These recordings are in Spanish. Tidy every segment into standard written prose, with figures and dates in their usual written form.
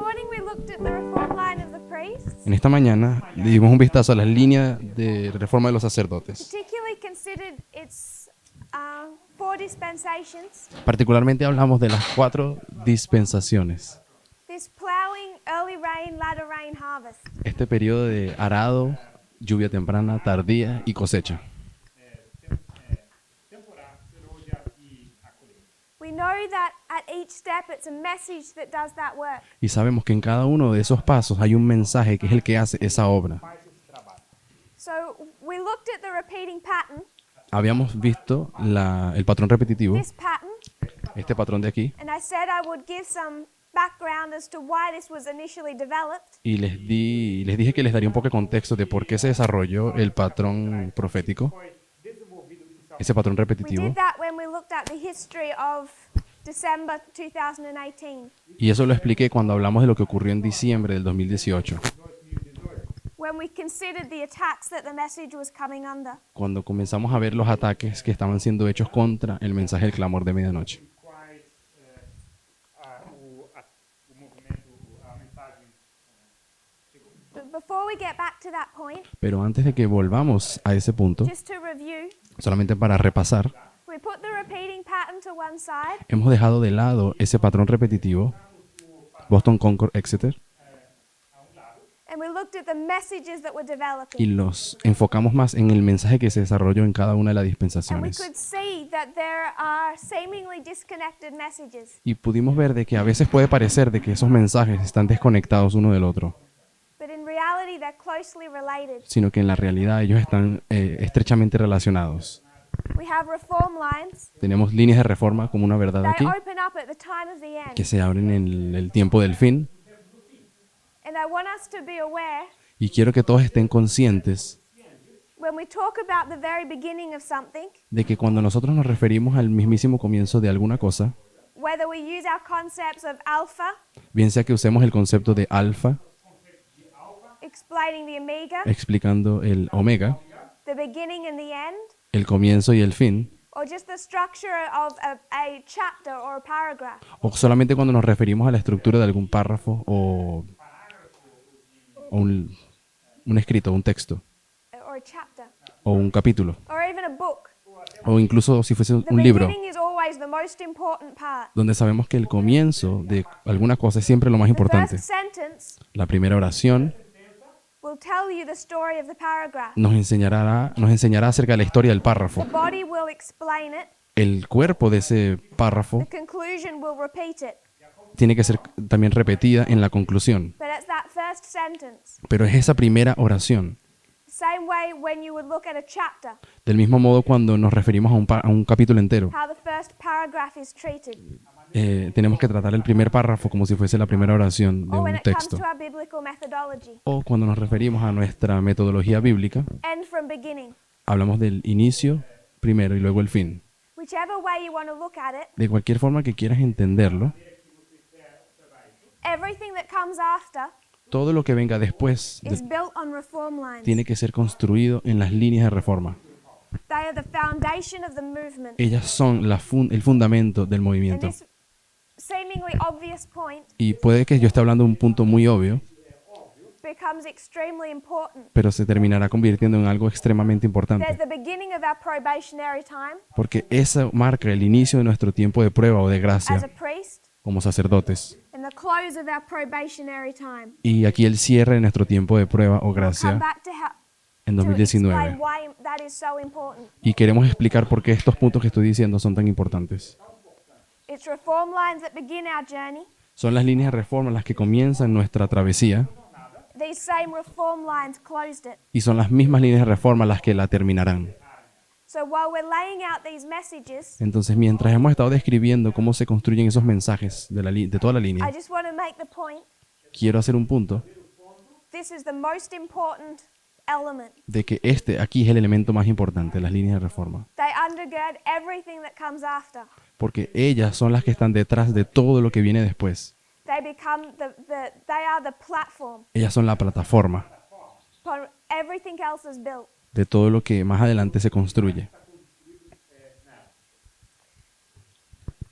morning we looked at the reform line of the priests, En esta mañana le dimos un vistazo a las líneas de reforma de los sacerdotes. particularly considered its 4 dispensations. Particularmente hablamos de las 4 dispensaciones. This plowing, early rain, latter rain, harvest. Este periodo de arado, lluvia temprana, tardía y cosecha. We know that at each step it's a message that does that work. Y sabemos que en cada uno de esos pasos hay un mensaje que es el que hace esa obra. So we looked at the repeating pattern, Habíamos visto el patrón repetitivo, this pattern, este patrón de aquí, and I said I would give some background as to why this was initially developed. y les dije que les daría un poco de contexto de por qué se desarrolló el patrón profético, ese patrón We repetitivo. did that when we looked at the history of December 2018, Y eso lo expliqué cuando hablamos de lo que ocurrió en diciembre del 2018, when we considered the attacks that the message was coming under. cuando comenzamos a ver los ataques que estaban siendo hechos contra el mensaje del clamor de medianoche. But before we get back to that point, Pero antes de que volvamos a ese punto, just to review, solamente para repasar, we put the repeating pattern to one side, hemos dejado de lado ese patrón repetitivo, Boston, Concord, Exeter, and we looked at the messages that were y developing. los enfocamos más en el mensaje que se desarrolló en cada una de las And we dispensaciones. could see that there are seemingly disconnected messages, Y pudimos ver de que a veces puede parecer de que esos mensajes están desconectados uno del otro, but in reality they're closely related. sino que en la realidad ellos están estrechamente relacionados. We have reform lines. Tenemos líneas de reforma como una verdad They aquí, open up at the time of the end. que se abren en el tiempo del fin, And I want us to be aware y quiero que todos estén conscientes when we talk about the very beginning of something, de que cuando nosotros nos referimos al mismísimo comienzo de alguna cosa, whether we use our concepts of alpha, bien sea que usemos el concepto de alfa, explaining the omega, explicando el omega, the beginning and the end, el comienzo y el fin, or just the structure of a chapter or a paragraph, o solamente cuando nos referimos a la estructura de algún párrafo o un escrito, un texto, or a chapter, o un capítulo, or even a book. o incluso si fuese The un libro, beginning is always the most important part. donde sabemos que el comienzo de alguna cosa es siempre lo más The importante. first sentence La primera oración will tell you the story of the paragraph. nos enseñará acerca de la historia del párrafo. The body will explain it. El cuerpo de ese párrafo The conclusion will repeat it. tiene que ser también repetida en la conclusión. But it's that first sentence. Pero es esa primera oración. The same way when you would look at a chapter, Del mismo modo cuando nos referimos a un capítulo entero, how the first paragraph is treated. tenemos que tratar el primer párrafo como si fuese la primera oración de Or when un it comes texto. to our biblical methodology, O cuando nos referimos a nuestra metodología bíblica, end from beginning. hablamos del inicio primero y luego el fin. Whichever way you want to look at it, De cualquier forma que quieras entenderlo, everything that comes after todo lo que venga después is built on reform lines. tiene que ser construido en las líneas de reforma. They are the foundation of the movement. Ellas son el fundamento del And movimiento. this seemingly obvious point Y puede que yo esté hablando de un punto muy obvio, becomes extremely important. pero se terminará convirtiendo en algo extremadamente There's importante, the beginning of our probationary time porque eso marca el inicio de nuestro tiempo de prueba o de as a gracia priest como sacerdotes. and the close of our probationary time. Y aquí el cierre de nuestro tiempo de prueba o Come gracia back to en explain 2019. why that is so important. Y queremos explicar por qué estos puntos que estoy diciendo son tan importantes. It's reform lines that begin our journey. Son las líneas de reforma las que comienzan nuestra travesía These same reform lines closed it. y son las mismas líneas de reforma las que la terminarán. So while we're laying out these messages, Entonces, mientras hemos estado describiendo cómo se construyen esos mensajes de toda la I línea, just want to make the point, quiero hacer un punto this is the most important element. de que aquí es el elemento más importante, las líneas de reforma, They undergird everything that comes after. porque ellas son las que están detrás de todo lo que viene después. They become they are the platform Ellas son la plataforma upon everything else is built. de todo lo que más adelante se construye.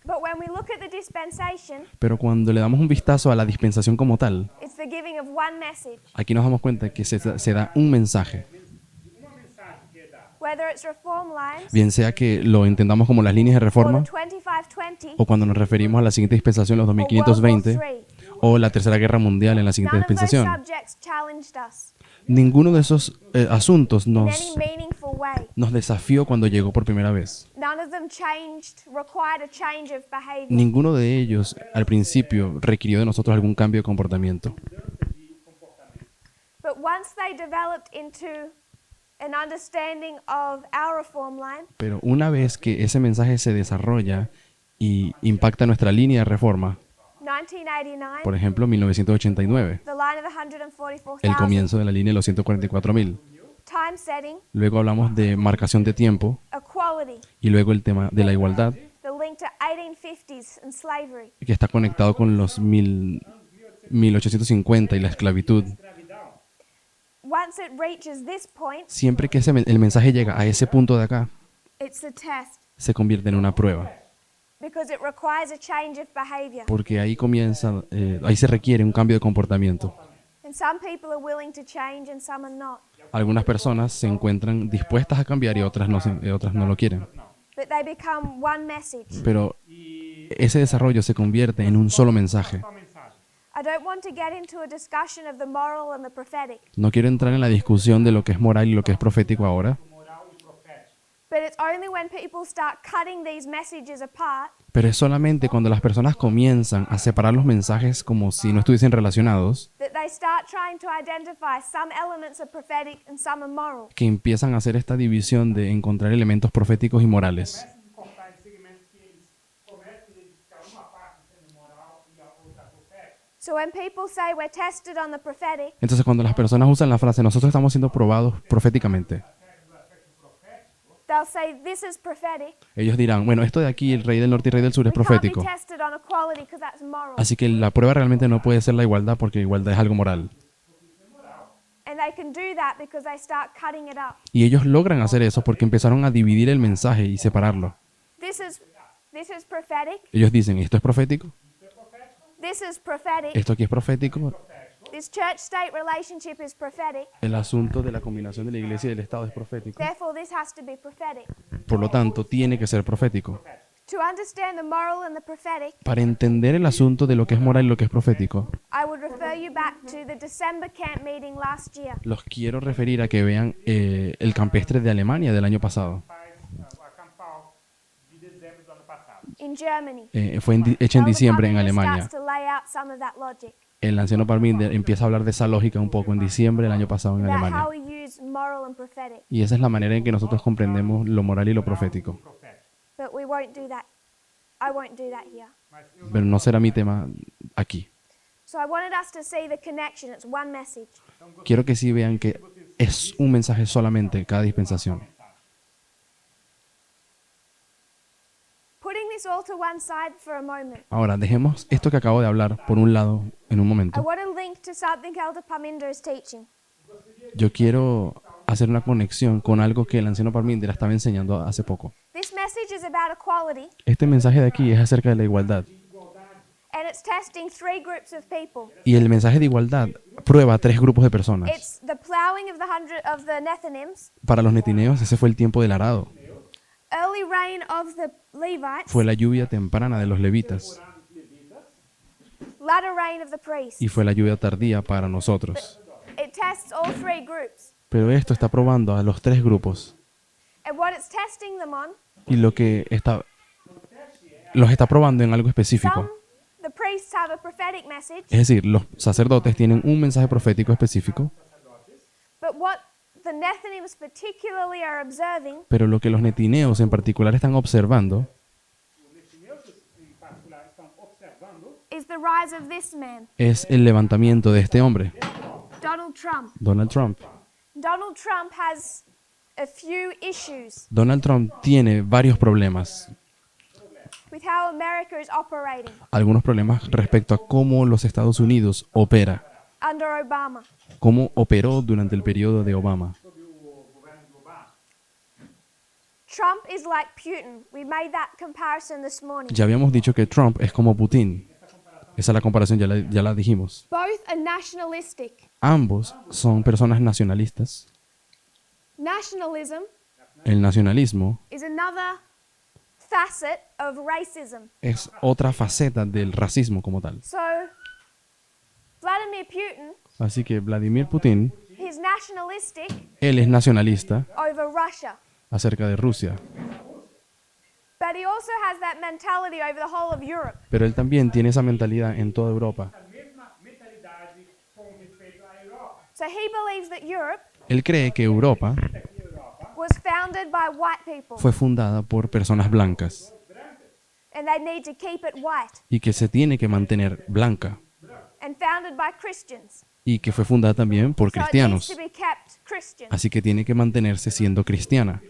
But when we look at the dispensation, Pero cuando le damos un vistazo a la dispensación como tal, it's the giving of one message. aquí nos damos cuenta que se da un mensaje, Whether it's reform lines bien sea que lo entendamos como las líneas de or reforma, the 2520 o cuando nos referimos a la siguiente dispensación, los or World War 2520, III, o la Tercera Guerra Mundial en la siguiente none of those dispensación. subjects challenged us Ninguno de esos asuntos in any nos meaningful way. desafió cuando llegó por primera vez. None of them required a change of behavior. Ninguno de ellos al principio requirió de nosotros algún cambio de comportamiento. But once they developed into an understanding of our reform line, Pero una vez que ese mensaje se desarrolla y impacta nuestra línea de reforma, 1989, por ejemplo, 1989, the line of the el 144,000, comienzo de la línea de los 144.000. time setting, Luego hablamos de marcación de tiempo equality, y luego el tema de la igualdad, the link to 1850s and slavery. que está conectado con los 1850 y la esclavitud. Once it reaches this point, Siempre que el mensaje llega a ese punto de acá, it's a test se convierte en una prueba, because it requires a change of behavior. porque ahí comienza, ahí se requiere un cambio de comportamiento. And some people are willing to change and some are not. Algunas personas se encuentran dispuestas a cambiar y otras otras no lo quieren. But they become one message. Pero ese desarrollo se convierte en un solo mensaje. I don't want to get into a discussion of the moral and the prophetic, No quiero entrar en la discusión de lo que es moral y lo que es profético ahora, but it's only when people start cutting these messages apart pero es solamente cuando las personas comienzan a separar los mensajes como si no estuviesen relacionados, that they start trying to identify some elements are prophetic and some are moral. que empiezan a hacer esta división de encontrar elementos proféticos y morales. Cortar em segmentos que eles começam a identificar uma parte sendo moral e a outra profética. So when people say we're tested on the prophetic, Entonces cuando las personas usan la frase nosotros estamos siendo probados proféticamente, they'll say this is prophetic. ellos dirán, bueno, esto de aquí, el rey del norte y rey del sur es We can't profético. be tested on equality because that's moral. Así que la prueba realmente no puede ser la igualdad porque igualdad es algo moral. And they can do that because they start cutting it up. Y ellos logran hacer eso porque empezaron a dividir el mensaje y separarlo. This is prophetic. Ellos dicen, esto es profético, This is prophetic. esto aquí es profético, This church-state relationship is prophetic. el asunto de la combinación de la iglesia y del Estado es profético. Therefore, this has to be prophetic. Por lo tanto, tiene que ser profético. To understand the moral and the prophetic, Para entender el asunto de lo que es moral y lo que es profético, I would refer you back to the December camp meeting last year. los quiero referir a que vean el campestre de Alemania del año pasado. Faz o acampal de dezembro do ano passado. In Germany. Fue hecha en Elder diciembre en Parminder Alemania. starts to lay out some of that logic El anciano Parminder empieza a hablar de esa lógica un poco en diciembre del año pasado en about Alemania. how we use moral and prophetic. Y esa es la manera en que nosotros comprendemos lo moral y lo profético. But we won't do that. I won't do that here. Pero no será mi tema aquí. So I wanted us to see the connection. It's one message. Quiero que sí vean que es un mensaje solamente cada dispensación. Putting this all to one side for a moment, Ahora, dejemos esto que acabo de hablar por un lado en un I momento. want to link to something Elder Parminder is teaching. Yo quiero hacer una conexión con algo que el anciano Parminder estaba enseñando hace poco. This message is about equality, Este mensaje de aquí es acerca de la igualdad. and it's testing three groups of people. Y el mensaje de igualdad prueba a tres grupos de personas. It's the plowing of the Nethinims, Para los netineos ese fue el tiempo del arado. early rain of the Levites, Fue la lluvia temprana de los levitas. latter rain of the priests. Y fue la lluvia tardía para nosotros. It tests all three groups. Pero esto está probando a los tres grupos. And what it's testing them on, Y los está probando en algo específico. some, the priests have a prophetic message, Es decir, los sacerdotes tienen un mensaje profético específico, but what the Nethinims particularly are observing pero lo que los netineos en particular están observando Em particular, estão observando is the rise of this man, es el levantamiento de este hombre, Donald Trump. Donald Trump. Donald Trump has a few issues Donald Trump tiene varios problemas, with how America is operating algunos problemas respecto a cómo los Estados Unidos opera, under Obama. cómo operó durante el periodo de Obama. Trump is like Putin. We made that comparison this morning. Ya habíamos dicho que Trump es como Putin. Esa es la comparación, ya la dijimos. Both are nationalistic. Ambos son personas nacionalistas. Nationalism El nacionalismo is another facet of racism. es otra faceta del racismo como tal. So, Vladimir Putin, Así que Vladimir Putin, he's nationalistic él es nacionalista over Russia. acerca de Rusia, But he also has that mentality over the whole of Europe. pero él también tiene esa mentalidad en toda Europa. A mesma mentalidade com respeito à Europa. So he believes that Europe Él cree que Europa Aqui, Europa, was founded by white people fue fundada por personas blancas and they need to keep it white, y que se tiene que mantener blanca and founded by Christians. y que fue fundada también por So it needs cristianos. to be kept Christian. Así que tiene que mantenerse siendo cristiana.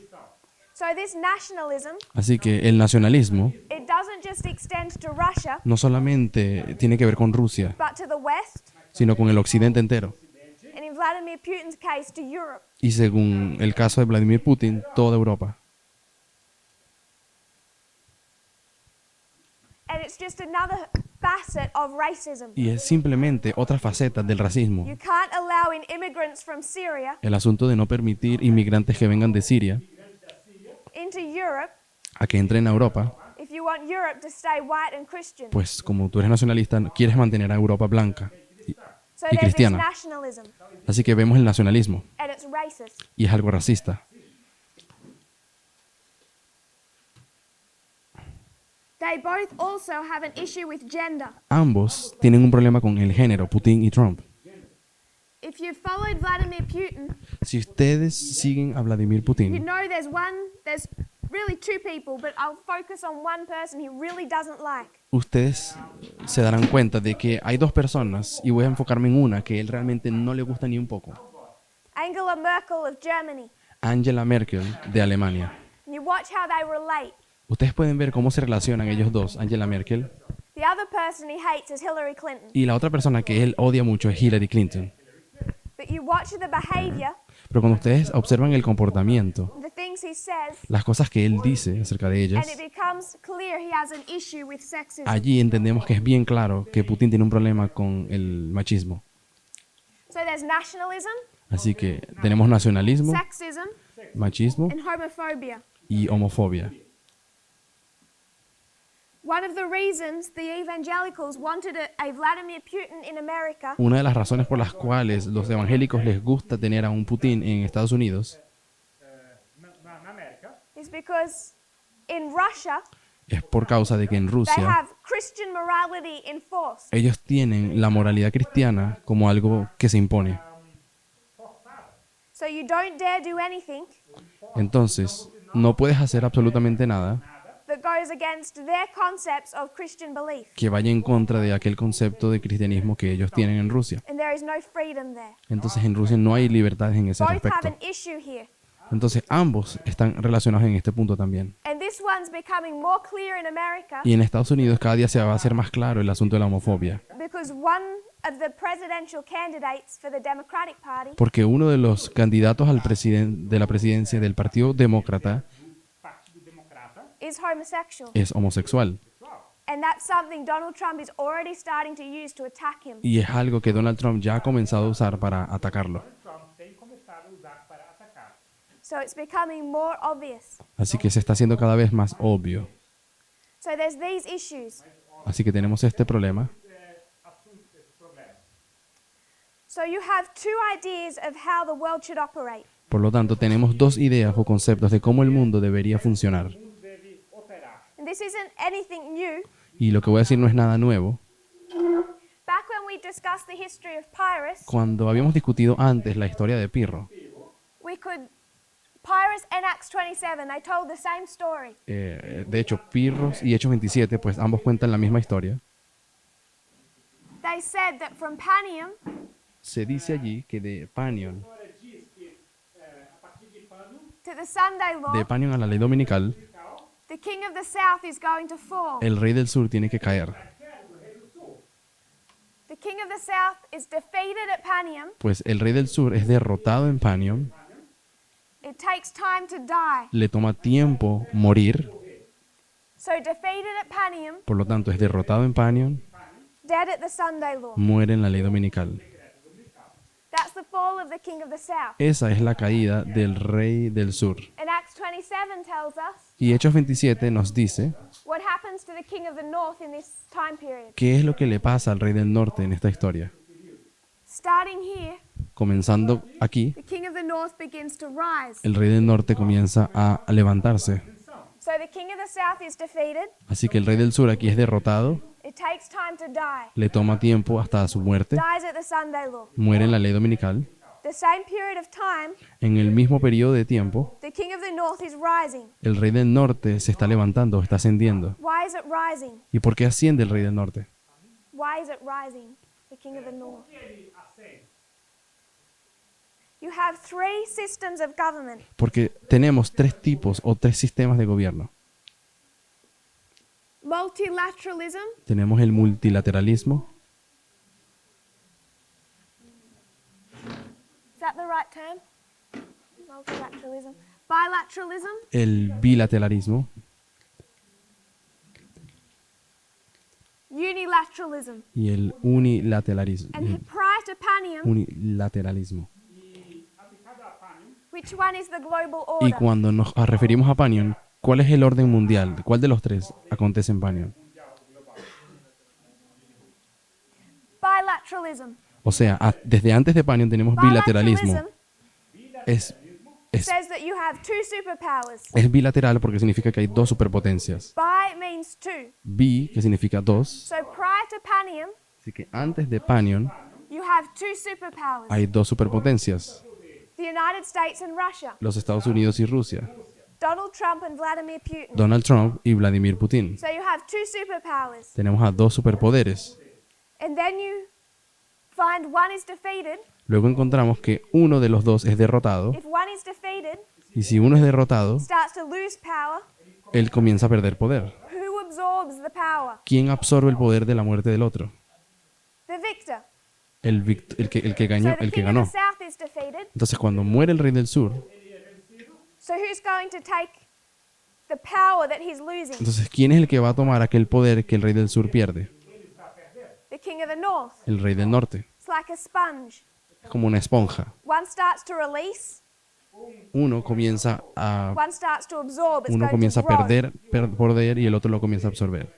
So this nationalism, Así que el nacionalismo it doesn't just extend to Russia, no solamente tiene que ver con Rusia, but to the West, sino con el occidente entero. and in Vladimir Putin's case, to Europe. Y según el caso de Vladimir Putin, toda Europa. And it's just another facet of racism. Y es simplemente otra faceta del racismo. You can't allow in immigrants from Syria El asunto de no permitir inmigrantes que vengan de Siria into Europe a que entren a Europa, if you want Europe to stay white and Christian. pues como tú eres nacionalista, quieres mantener a Europa blanca y, So y there's this cristiana. nationalism, Así que vemos el nacionalismo and it's racist. y es algo racista. They both also have an issue with gender. Ambos tienen un problema con el género, Putin y Trump. If you've followed Vladimir Putin, Si ustedes siguen a Vladimir you Putin, know there's really two people, but I'll focus on one person he really doesn't like. ustedes se darán cuenta de que hay dos personas y voy a enfocarme en una que él realmente no le gusta ni un poco. Angela Merkel of Germany. Angela Merkel de Alemania. And you watch how they relate. Ustedes pueden ver cómo se relacionan ellos dos, Angela Merkel, The other person he hates is Hillary Clinton. y la otra persona que él odia mucho es Hillary Clinton. But you watch the behavior, Pero cuando ustedes observan el comportamiento, the things he says, las cosas que él dice acerca de ellas, and it becomes clear he has an issue with sexism. allí entendemos que es bien claro que Putin tiene un problema con el machismo. So there's nationalism, Así que tenemos nacionalismo, sexism, machismo and homophobia. y homofobia. One of the reasons the evangelicals wanted a Vladimir Putin in America Una de las razones por las cuales los evangélicos les gusta tener a un Putin en Estados Unidos na América, is because in Russia es por causa de que en they Rusia have Christian morality enforced. ellos tienen la moralidad cristiana como algo que se impone. So you don't dare do anything Entonces, no puedes hacer absolutamente nada that goes against their concepts of Christian belief. que vaya en contra de aquel concepto de cristianismo que ellos tienen en Rusia. And there is no freedom there. Entonces, en Rusia no hay libertades en ese Both have respecto. an issue here. Entonces, ambos están relacionados en este punto también. And this one's becoming more clear in America Y en Estados Unidos cada día se va a hacer más claro el asunto de la homofobia, because one of the presidential candidates for the Democratic Party porque uno de los candidatos al de la presidencia del Partido Demócrata Partido Democrata, is homosexual. es homosexual. And that's something Donald Trump is already starting to use to attack him. Y es algo que Donald Trump ya ha comenzado a usar para atacarlo. Trump tem começado a usar para atacar. So it's becoming more obvious. Así que se está haciendo cada vez más obvio. So there's these issues. Así que tenemos este problema. Assunto esse problema. So you have two ideas of how the world should operate. Por lo tanto, tenemos dos ideas o conceptos de cómo el mundo debería funcionar. O mundo deve operar. And this isn't anything new. Y lo que voy a decir no es nada nuevo. Back when we discussed the history of Pyrrhus, Cuando habíamos discutido antes la historia de Pirro, Pyrrhus and Acts 27, they told the same story. de hecho, Pirros y Hechos 27, pues ambos cuentan la misma historia. They said that from Panium Se dice allí que de Panion, Agora diz que a partir de Pano, to the Sunday law, de Panion a la ley dominical, the king of the south is going to fall. el rey del sur tiene que caer. The king of the south is defeated at Panium. Pues el rey del sur es derrotado en Panion It takes time to die. le toma tiempo morir, So defeated at Panium, por lo tanto es derrotado en Panion, dead at the Sunday law. muere en la ley dominical. That's the fall of the king of the south. Esa es la caída del rey del sur. And Acts 27 tells us Y Hechos 27 nos dice what happens to the king of the north in this time period. qué es lo que le pasa al rey del norte en esta historia. Starting here, Comenzando aquí, the king of the north begins to rise. el rey del norte comienza a levantarse. So the king of the south is defeated. Así que el rey del sur aquí es derrotado, It takes time to die. le toma tiempo hasta su muerte, Dies at the Sunday law. muere en la ley dominical. The same period of time, En el mismo periodo de tiempo, the king of the north is rising. el rey del norte se está levantando, está ascendiendo. Why is it rising? ¿Y por qué asciende el rey del norte? Why is it rising? The king of the north. Ele ascende. You have three systems of government. Porque tenemos tres tipos o tres sistemas de gobierno. Multilateralism, Tenemos el multilateralismo, is that the right term? Multilateralism. Bilateralism, el bilateralismo unilateralism. y el unilateralismo. And prior to Panium, Unilateralismo. E aplicado a Panium, which one is the global Y order? cuando nos referimos a Panion, ¿cuál es el orden mundial? ¿Cuál de los tres acontece en Panion? Bilateralism. O sea, desde antes de Panion tenemos bilateralismo. Bilateralism Es, says that you have two superpowers. es bilateral porque significa que hay dos superpotencias. Bi means two. Bi, que significa dos. So prior to Panium, Así que antes de Panion you have two superpowers. hay dos superpotencias. The United States and Russia. Los Estados Unidos y Rusia. Donald Trump and Vladimir Putin. Donald Trump y Vladimir Putin. So you have two superpowers. Tenemos a dos superpoderes. And then you find one is defeated. Luego encontramos que uno de los dos es derrotado. If one is defeated, Y si uno es derrotado, starts to lose power, él comienza a perder poder. who absorbs the power? ¿Quién absorbe el poder de la muerte del otro? The victor. El que So the el que king of ganó. the south is defeated. Entonces, cuando muere el rey del sur, So who's going to take the power that he's losing? entonces, ¿quién es el que va a tomar aquel poder que el rey del sur pierde? The king of the north. El rey del norte. It's like a sponge. Es como una esponja. One starts to release, Uno comienza a, one starts to absorb. It's uno going comienza a to grow. perder poder y el otro lo comienza a absorber.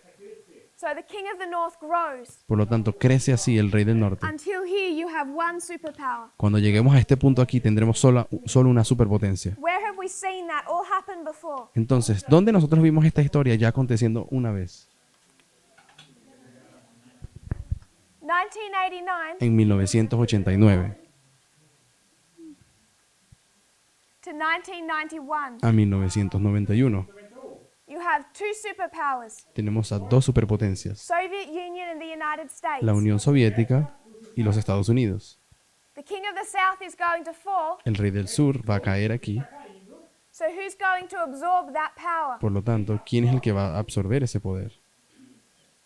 So the king of the north grows Por lo tanto, crece así el rey del norte. until here you have one superpower. Cuando lleguemos a este punto aquí, tendremos solo una superpotencia. Where have we seen that all happen before? Entonces, ¿dónde nosotros vimos esta historia ya aconteciendo una vez? 1989 En 1989 to 1991. a 1991. You have two superpowers, Tenemos a dos superpotencias, Soviet Union and the United States. la Unión Soviética y los Estados Unidos. The king of the south is going to fall, El rey del sur va a caer aquí. so who's going to absorb that power? Por lo tanto, ¿quién es el que va a absorber ese poder?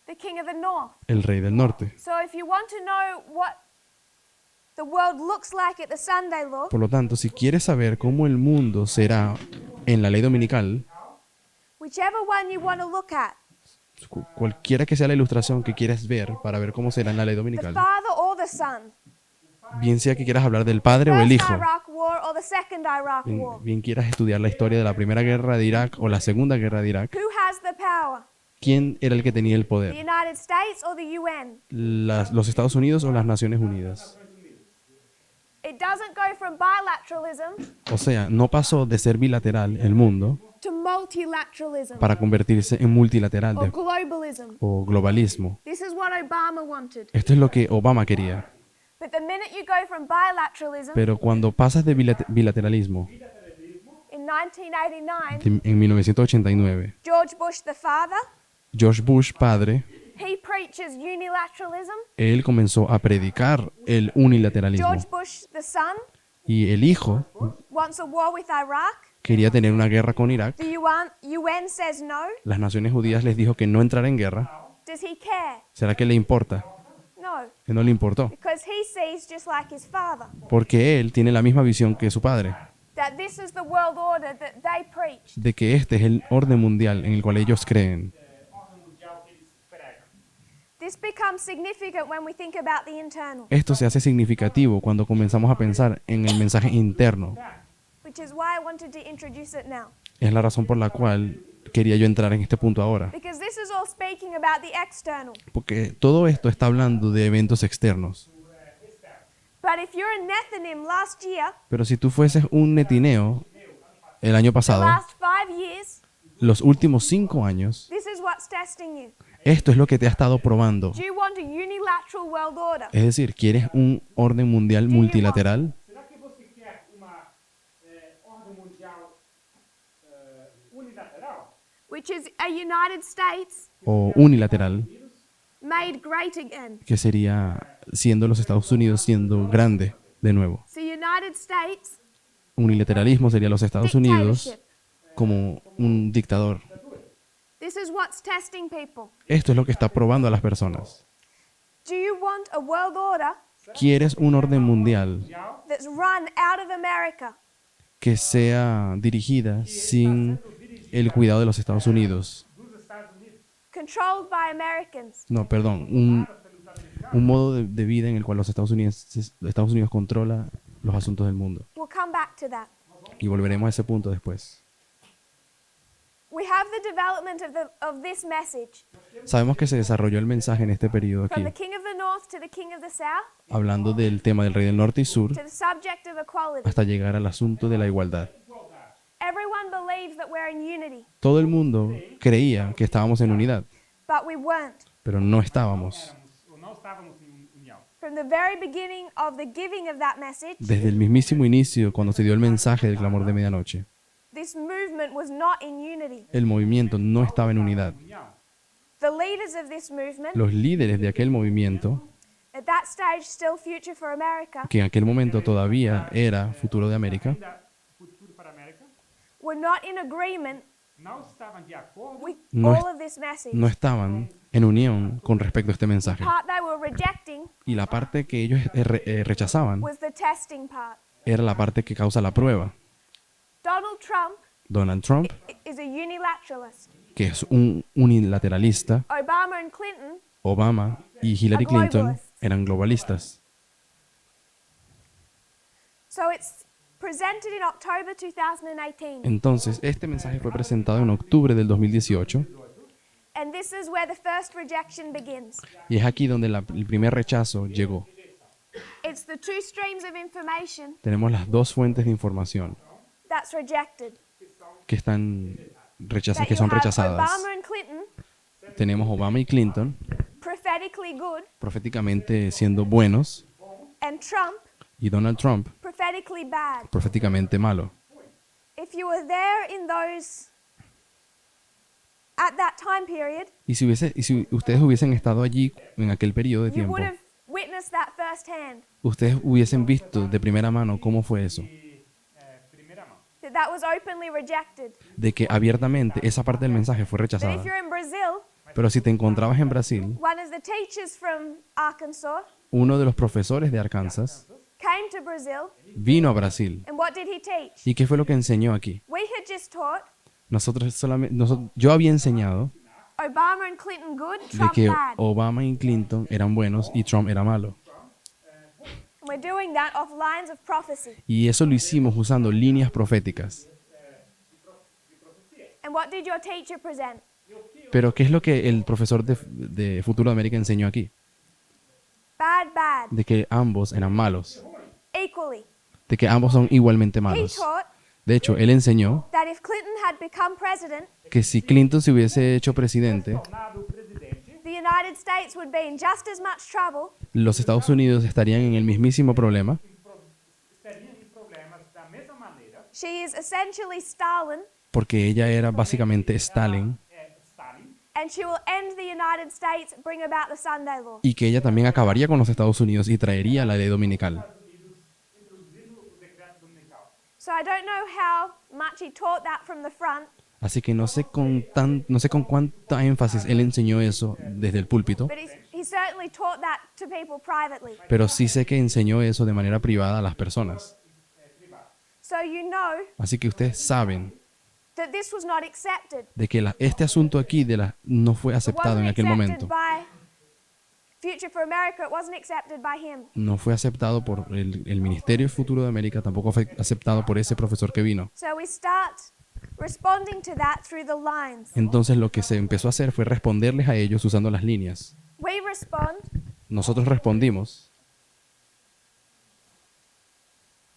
The king of the north. El rey del norte. So if you want to know what the world looks like at the Sunday law, Por lo tanto, si quieres saber cómo el mundo será en la ley dominical, whichever one you want to look at, cualquiera que sea la ilustración que quieras ver para ver cómo será en la ley the dominical, father or the son, bien sea que quieras hablar del padre o el first hijo, Iraq war or the second Iraq war, bien quieras estudiar la historia de la primera guerra de Irak o la segunda guerra de Irak, who has the power? ¿quién era el que tenía el The poder? United States or the UN? ¿Los Estados Unidos o las Naciones Unidas? It doesn't go from bilateralism O sea, no pasó de ser bilateral el mundo to multilateralism para convertirse en multilateral or globalism. o globalismo. This is what Obama wanted. Esto es lo que Obama quería. But the minute you go from bilateralism Pero cuando pasas de bilateralismo in 1989, en 1989, George Bush the father, George Bush padre, he preaches unilateralism. él comenzó a predicar el unilateralismo. George Bush the son Y el hijo wants a war with Iraq. quería tener una guerra con Irak. The UN says no. Las Naciones Judías les dijo que no entrara en guerra. Does he care? ¿Será que le importa? No, Que no le importó. because he sees just like his father. Porque él tiene la misma visión que su padre. that this is the world order that they preach. de que este es el orden mundial en el cual ellos creen. Ordem mundial que eles pregam. This becomes significant when we think about the internal, Esto se hace significativo cuando comenzamos a pensar en el mensaje interno. which is why I wanted to introduce it now. Es la razón por la cual quería yo entrar en este punto ahora. Because this is all speaking about the external. Porque todo esto está hablando de eventos externos. But if you're a Nethinim last year, Pero si tú fueses un netineo el año the pasado, last 5 years, los últimos 5 años, this is what's testing you. esto es lo que te ha estado probando. Do you want a unilateral world order? Es decir, ¿quieres un orden mundial multilateral? Será que você quer uma ordem mundial unilateral? Which is a United States ¿O unilateral? made great again. Que sería siendo los Estados Unidos siendo grande de nuevo. So United States Unilateralismo sería los Estados Unidos dictatorship. como un dictador. This is what's testing people. Esto es lo que está probando a las personas. Do you want a world order ¿Quieres un orden mundial that's run out of America? que sea dirigida sin el cuidado de los Estados Unidos? Dos Estados Unidos, Controlled by Americans? No, perdón, un modo de vida en el cual los Estados Unidos controla los asuntos del mundo. We'll come back to that. Y volveremos a ese punto después. We have the development of this message Sabemos que se desarrolló el mensaje en este periodo aquí, from the king of the north to the king of the south hablando del tema del rey del norte y sur, to the subject of equality. hasta llegar al asunto de la igualdad. Everyone believes that we're in unity, Todo el mundo creía que estábamos en unidad, but we weren't. pero no estábamos. éramos ou não estávamos em união. From the very beginning of the giving of that message, Desde el mismísimo inicio, cuando se dio el mensaje del clamor de medianoche, this movement was not in unity. el movimiento no estaba en unidad. União. The leaders of this movement, Los líderes de aquel movimiento, at that stage still Future for America, que en aquel momento todavía era futuro de América, Ainda futuro para a América, were not in agreement não estavam de acordo with No all es- of this message. no estaban en unión con respecto a este mensaje. Part they were rejecting Y la parte que ellos rechazaban was the testing part. era la parte que causa la prueba. Donald Trump Donald Trump, is a unilateralist. que es un unilateralista, Obama and Clinton Obama y Hillary A Clinton globalist. eran globalistas. So it's presented in October 2018. Entonces, este mensaje fue presentado en octubre del 2018 And this is where the first rejection begins. y es aquí donde el primer rechazo llegó. It's the two streams of information Tenemos las dos fuentes de información that's rejected. que están That que you son have rechazadas. Obama and Clinton Tenemos Obama y Clinton prophetically good proféticamente siendo buenos and Trump y Donald Trump prophetically bad. proféticamente malo. If you were there in those at that time period, Y si ustedes hubiesen estado allí en aquel periodo de you tiempo, would have witnessed that firsthand. ustedes hubiesen visto de primera mano cómo fue eso, primeira mão. That was openly rejected. de que abiertamente esa parte del mensaje fue But rechazada. if you're in Brazil, Pero si te encontrabas en Brasil, one of the teachers from Arkansas uno de los profesores de Arkansas came to Brazil, vino a Brasil. and what did he teach? ¿Y qué fue lo que enseñó aquí? We had just taught Yo había enseñado Obama and Clinton good, de Trump que bad. Obama y Clinton eran buenos y Trump era malo. And we're doing that off lines of prophecy. Y eso lo hicimos usando líneas proféticas. And what did your teacher present? Pero ¿qué es lo que el profesor de Futuro de América enseñó aquí? Bad, De que ambos eran malos. equally. De que ambos son igualmente He malos. taught De hecho, él enseñó that if Clinton had become president, que si Clinton se hubiese hecho presidente, Tornado o presidente, the United States would be in just as much trouble los Estados Unidos estarían en el mismísimo problema, estariam em problemas da mesma maneira. She is essentially Stalin, porque ella era básicamente Stalin Stalin, and she will end the United States, bring about the Sunday law. y que ella también acabaría con los Estados Unidos y traería la ley dominical. introduzindo o decreto dominical. So I don't know how much he taught that from the front, Así que no sé con cuánta énfasis él enseñó eso desde el púlpito, but he certainly taught that to people privately. pero sí sé que enseñó eso de manera privada a las personas. So you know Así que ustedes saben that this was not accepted. de que este asunto aquí no fue It aceptado en wasn't aquel accepted momento. by Future for America. It wasn't accepted by him. No fue aceptado por el Ministerio Futuro de América, tampoco fue aceptado por ese profesor que vino. So we start responding to that through the lines. Entonces lo que se empezó a hacer fue responderles a ellos usando las líneas. We respond Nosotros respondimos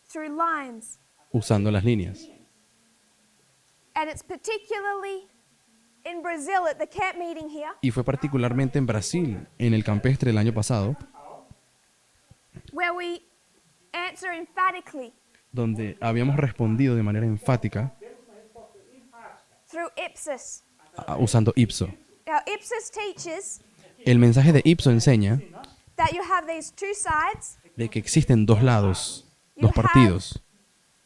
through lines. usando las líneas. And it's particularly in Brazil at the camp meeting here Y fue particularmente en Brasil, en el campestre el año pasado, where we answer emphatically donde habíamos respondido de manera enfática through Ipsos. usando ipso. Now, Ipsos teaches El mensaje de ipso enseña that you have these two sides, de que existen dos lados, dos partidos.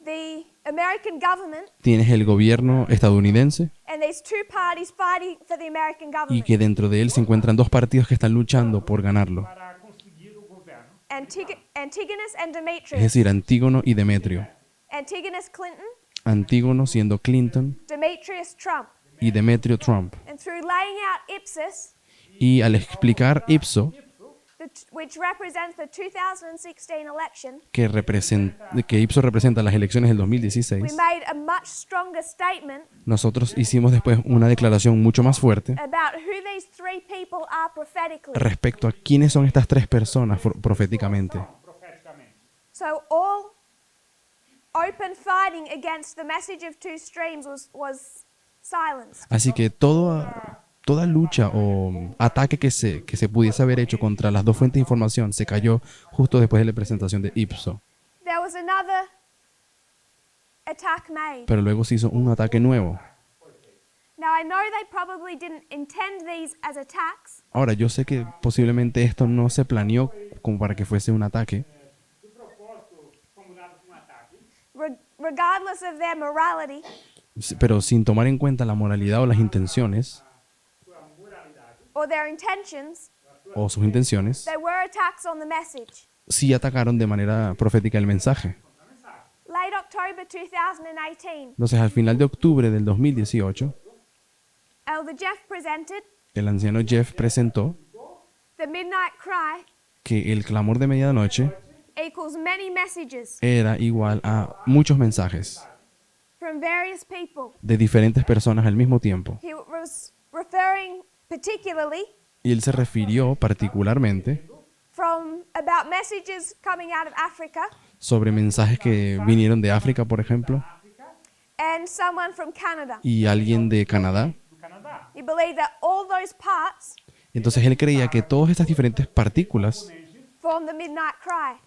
the American government Tienes el gobierno estadounidense and these two parties fighting for the American y government. que dentro de él se encuentran dos partidos que están luchando por ganarlo. para conseguir o governo. Antigonus and Es Demetrius. decir, Antígono y Demetrio. Antigonus Clinton, Antígono siendo Clinton Demetrius Trump. y Demetrio Trump. And through laying out Ipsos, Y al explicar ipso, which represents the 2016 election, que ipso representa las elecciones del we 2016, made a much stronger statement nosotros hicimos después una declaración mucho más fuerte about who these three people are prophetically. respecto a quiénes son estas tres personas proféticamente. Profeticamente. So all open fighting against the message of two streams was silenced. Así que toda lucha o ataque que se pudiese haber hecho contra las dos fuentes de información se cayó justo después de la presentación de ipso. There was another attack made. Pero luego se hizo un ataque nuevo. Now I know they probably didn't intend these as attacks, Ahora, yo sé que posiblemente esto no se planeó como para que fuese un ataque, De propósito, formulado como ataque, regardless of their morality. pero sin tomar en cuenta la moralidad o las intenciones sua moralidade, Or their intentions, o sus intenciones, they were attacks on the message. sí atacaron de manera profética el mensaje. Late October 2018, Entonces, al final de octubre del 2018, Elder Jeff presented el anciano Jeff presentó the Midnight Cry que el clamor de medianoche equals many messages era igual a muchos mensajes from various people. de diferentes personas al mismo tiempo. He was referring particularly Y él se refirió particularmente from about messages coming out of Africa sobre mensajes que vinieron de África, por ejemplo, and someone from Canada. y alguien de Canadá. do Canadá. He believed that all those parts Entonces él creía que todas estas diferentes partículas form the Midnight Cry,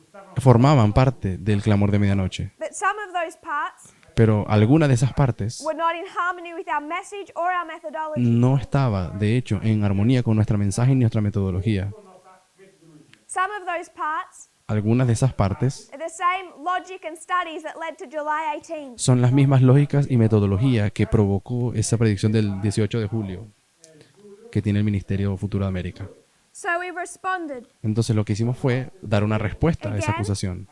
formaban parte del clamor de medianoche. but some of those parts Pero alguna de esas partes were not in harmony with our message or our methodology. no estaba, de hecho, en armonía con nuestra mensaje y nuestra metodología. Some of those parts Algunas de esas partes are the same logic and studies that led to July 18. son las mismas lógicas y metodología que provocó esa predicción del 18 de julio que tiene el Ministerio Futuro de América. So we responded Entonces lo que hicimos fue dar una respuesta a esa acusación,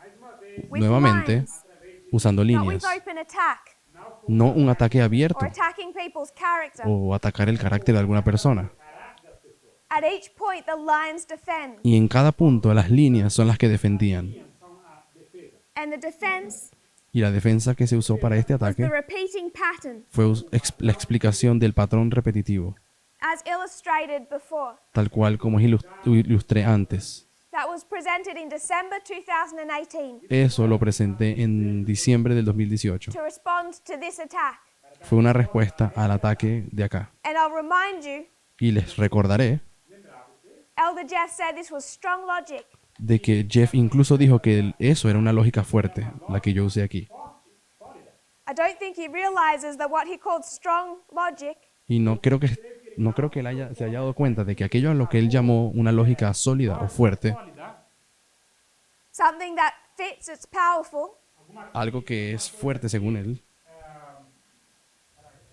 with nuevamente lines, usando not líneas, with open attack no un ataque abierto or attacking people's character. o atacar el carácter de alguna persona. At each point, the lines defend, Y en cada punto las líneas son las que defendían. and the defense Y la defensa que se usó para este was the ataque repeating pattern fue la explicación del patrón repetitivo, as illustrated before. tal cual como ilustré antes. That was presented in December 2018 Eso lo presenté en diciembre del 2018. to respond to this attack. Fue una respuesta al ataque de acá. And I'll remind you, Y les recordaré Elder Jeff said this was strong logic. de que Jeff incluso dijo que eso era una lógica fuerte, la que yo usé aquí. I don't think he realizes that what he called strong logic Y no creo que él se haya dado cuenta de que aquello a lo que él llamó una lógica sólida o fuerte, Sólida, something that fits, it's powerful, algo que es fuerte según él,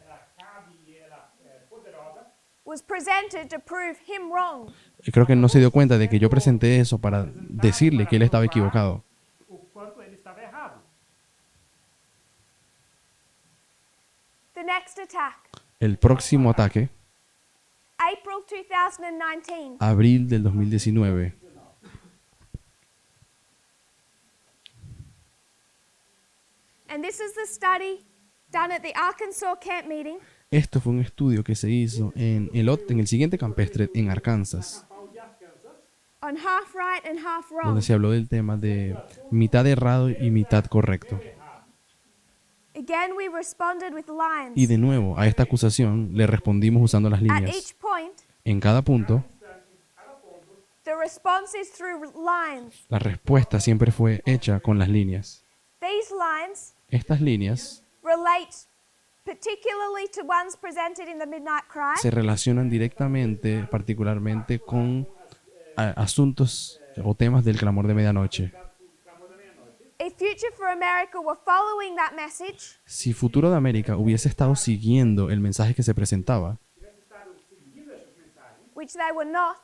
ela cabe e ela é poderosa, was presented to prove him wrong. creo que él no se dio cuenta de que yo presenté eso para decirle que él estaba equivocado. o quanto ele estava errado. next attack, El próximo ataque, April 2019. abril del 2019. And this is the study done at the Arkansas camp meeting. Esto fue un estudio que se hizo en el siguiente campestre en Arkansas, On half right and half wrong. donde se habló del tema de mitad errado y mitad correcto. Again, we responded with lines. Y de nuevo, a esta acusación le respondimos usando las At líneas. each point, En cada punto, the response is through lines. la respuesta siempre fue hecha con las líneas. These lines Estas líneas relate particularly to ones presented in the Midnight Cry, se relacionan directamente, particularmente con asuntos o temas del clamor de medianoche. If Future for America were following that message, Si Futuro de América hubiese estado siguiendo el mensaje que se presentaba, which they were not,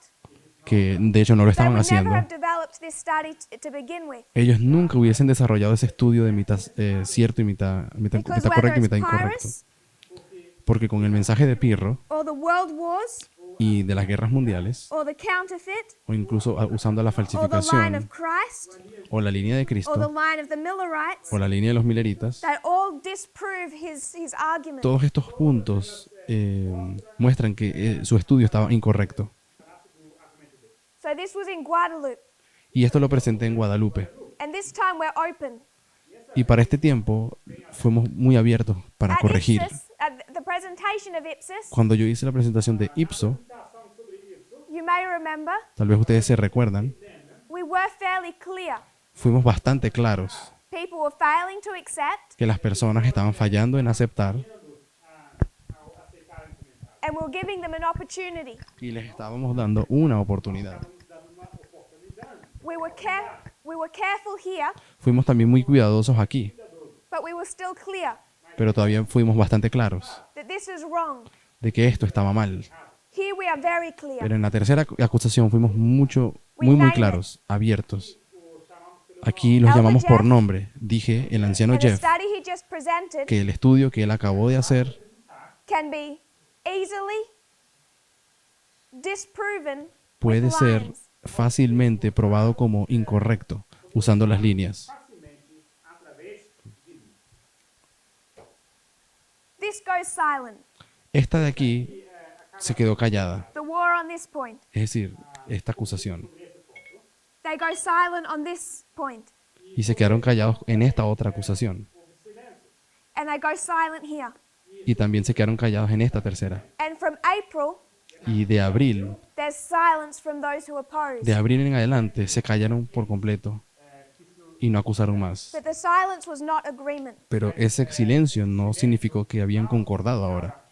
que de hecho no lo they estaban would never haciendo, have developed this study to begin with. ellos nunca hubiesen desarrollado ese estudio de mitad cierto y mitad Because mitad whether correcto y it's mitad incorrecto. Pyrrhus Porque con el mensaje de Pirro or the world wars y de las guerras mundiales, or the counterfeit o incluso usando la or the line falsificación, of Christ o la línea de or the Cristo, line of the Millerites, o la línea de los mileritas, they all disprove his argument. todos estos puntos muestran que su estudio estaba incorrecto. So this was in Guadalupe, Y esto lo presenté en Guadalupe. and this time we're open. Y para este tiempo fuimos muy abiertos para At corregir. Ipsos, at the presentation of Ipsos, Cuando yo hice la presentación de Ipso, you may remember, tal vez ustedes se recuerdan, we were fairly clear. fuimos bastante claros People were failing to accept, que las personas estaban fallando en aceptar and we were giving them an opportunity. y les estábamos dando una oportunidad. We were careful here, Fuimos también muy cuidadosos aquí, but we were still clear pero todavía fuimos bastante claros that this is wrong. de que esto estaba mal. Here we are very clear. Pero en la tercera acusación fuimos muy claros, abiertos. Aquí los llamamos por nombre. Dije, el anciano And the Jeff, study he just presented que el estudio que él acabó de hacer can be easily disproven puede with ser lines. fácilmente probado como incorrecto usando las líneas. This goes silent. Esta de aquí se quedó callada, The war on this point. es decir, esta acusación. They go silent on this point. Y se quedaron callados en esta otra acusación. And they go silent here. Y también se quedaron callados en esta tercera. And from April, Y de abril there's silence from those who oppose. de abril en adelante se callaron por completo y no acusaron más. But the silence was not agreement. Pero ese silencio no significó que habían concordado ahora.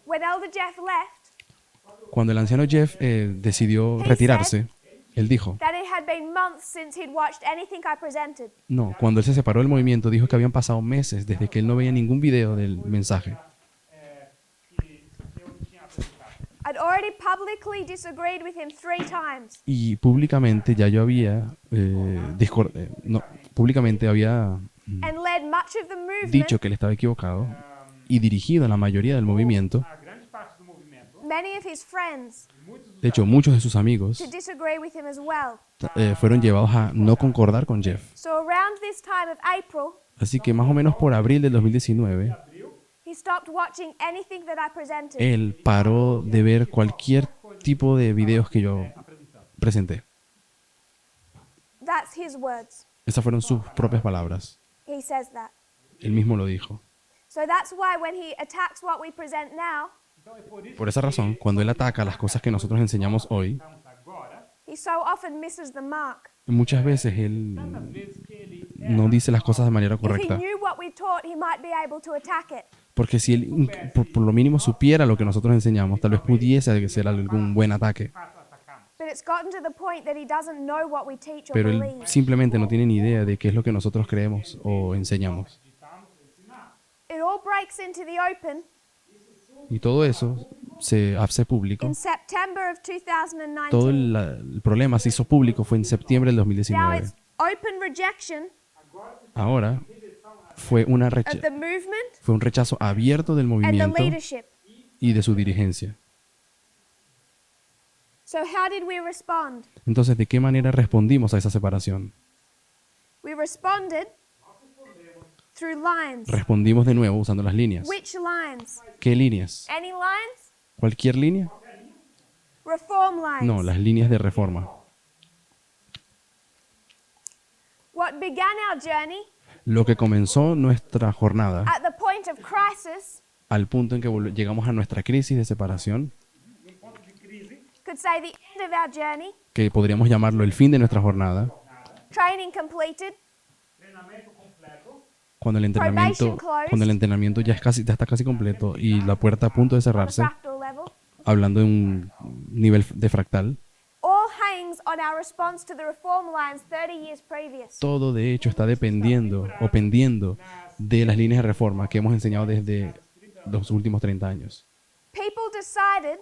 When Elder Jeff left, Cuando el anciano Jeff decidió retirarse, él dijo, that it had been months since he'd watched anything I presented. no, cuando él se separó del movimiento, dijo que habían pasado meses desde que él no veía ningún video del mensaje. I'd already publicly disagreed with him 3 times. Y públicamente ya yo había, públicamente había And led much of the movement, dicho que él estaba equivocado y dirigido a la mayoría del movimiento. A grande parte do movimento, many of his friends, De hecho, muchos de sus amigos to disagree with him as well. fueron llevados a no concordar con Jeff. So around this time of April, Así que más o menos por abril del 2019, he stopped watching anything that I presented. él paró de ver cualquier tipo de videos que yo presenté. That's his words. Esas fueron sus propias palabras. He says that. Él mismo lo dijo. So that's why when he attacks what we present now, então é por isso Por esa razón, cuando él ataca las cosas que nosotros enseñamos hoy, que estamos agora, he so often misses the mark. muchas veces él às vezes que ele no dice las cosas de manera If he correcta. knew what we taught, he might be able to attack it. Porque si él por lo mínimo supiera lo que nosotros enseñamos, tal vez pudiese ser algún buen ataque. fácil atacamos. But it's gotten to the point that he doesn't know what we teach or Pero él believe. simplemente no tiene ni idea de qué es lo que nosotros creemos o enseñamos. Acreditamos, ensinamos. It all breaks into the open Y todo eso se hace público. in September of Todo 2019. el problema se hizo público fue en septiembre del Now 2019. it's open rejection Ahora fue, of the movement, fue un rechazo abierto del and the movimiento leadership. y de su dirigencia. So, how did we respond? Entonces, ¿de qué manera respondimos a esa separación? We responded through lines. Respondimos de nuevo usando las líneas. Which lines? ¿Qué líneas? Any lines? ¿Cualquier línea? Reform lines. No, las líneas de reforma. What began our journey Lo que comenzó nuestra jornada at the point of crisis al punto en que llegamos a nuestra crisis de separación, could say the end of our journey, que podríamos llamarlo el fin de nuestra jornada, training completed, cuando el Probation closed. entrenamiento ya está casi completo y la puerta a punto de on a cerrarse, fractal level. hablando de un nivel de fractal, All hangs on our response to the reform lines 30 years previous. todo de hecho está dependiendo o pendiendo de las líneas de reforma que hemos enseñado desde los últimos 30 años. People decided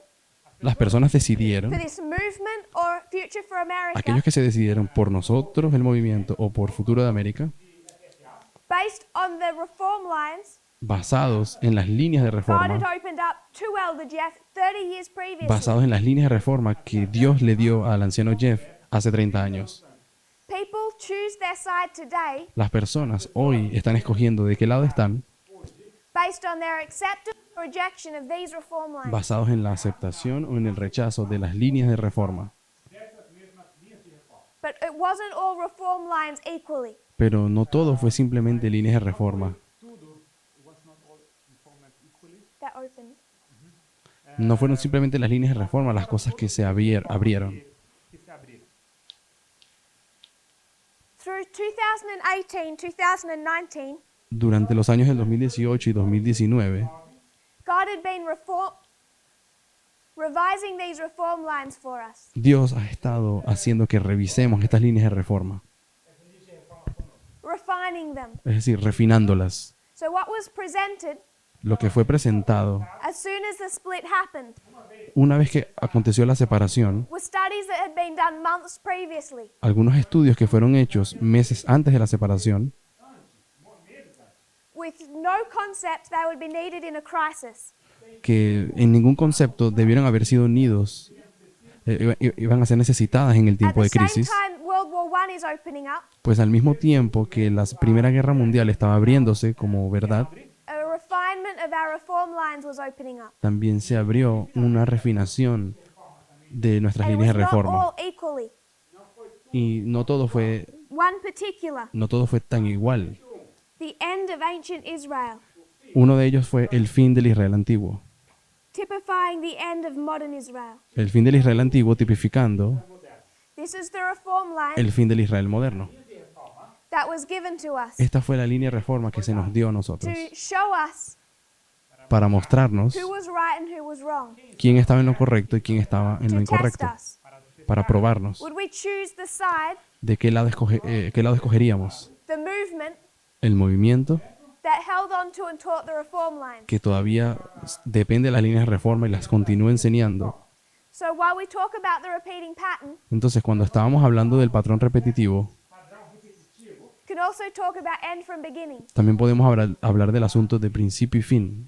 Las personas decidieron, for this movement or Future for America, aquellos que se decidieron por nosotros, el movimiento, o por Futuro de América, based on the reform lines basados en las líneas de God reforma, had opened up to Elder Jeff 30 years previously. basados en las líneas de reforma que Dios le dio al anciano Jeff hace 30 años. People choose their side today Las personas hoy están escogiendo de qué lado están, based on their acceptance or rejection of these reform lines. basados en la aceptación o en el rechazo de las líneas de reforma. But it wasn't all reform lines equally. Pero no todo fue simplemente líneas de reforma. That opened. No fueron simplemente las líneas de reforma las cosas que se abrieron. Through 2018, 2019, Durante los años del 2018 y 2019, God had been revising these reform lines for us. Dios ha estado haciendo que revisemos estas líneas de reforma, Refining them. es decir, refinándolas. So what was presented Lo que fue presentado as soon as the split happened una vez que aconteció la separación, were studies that had been done months previously. algunos estudios que fueron hechos meses antes de la separación, With no concept they would be needed in a crisis. que en ningún concepto debieron haber sido unidos, iban a ser necesitadas en el At tiempo the de same crisis, time World War I is opening up, pues al mismo tiempo que la Primera Guerra Mundial estaba abriéndose como verdad, a refinement of our reform lines was opening up. también se abrió una refinación de nuestras And it líneas was de not reforma. all equally. Y no todo fue tan igual. the end of ancient Israel, Uno de ellos fue el fin del Israel antiguo. typifying the end of modern Israel. El fin del Israel antiguo tipificando This is the reform line el fin del Israel moderno. that was given to us Esta fue la línea de reforma que se nos dio a to nosotros show us para mostrarnos who was right and who was wrong, quién estaba en lo correcto y quién estaba en lo to test incorrecto, us. para probarnos Would we choose the side, de qué lado escogeríamos. the movement El movimiento that held on to and taught the reform lines? que todavía depende de las líneas de reforma y las continúa enseñando. So while we talk about the repeating pattern, Entonces, cuando estábamos hablando del patrón repetitivo, can also talk about end from beginning. también podemos hablar del asunto de principio y fin,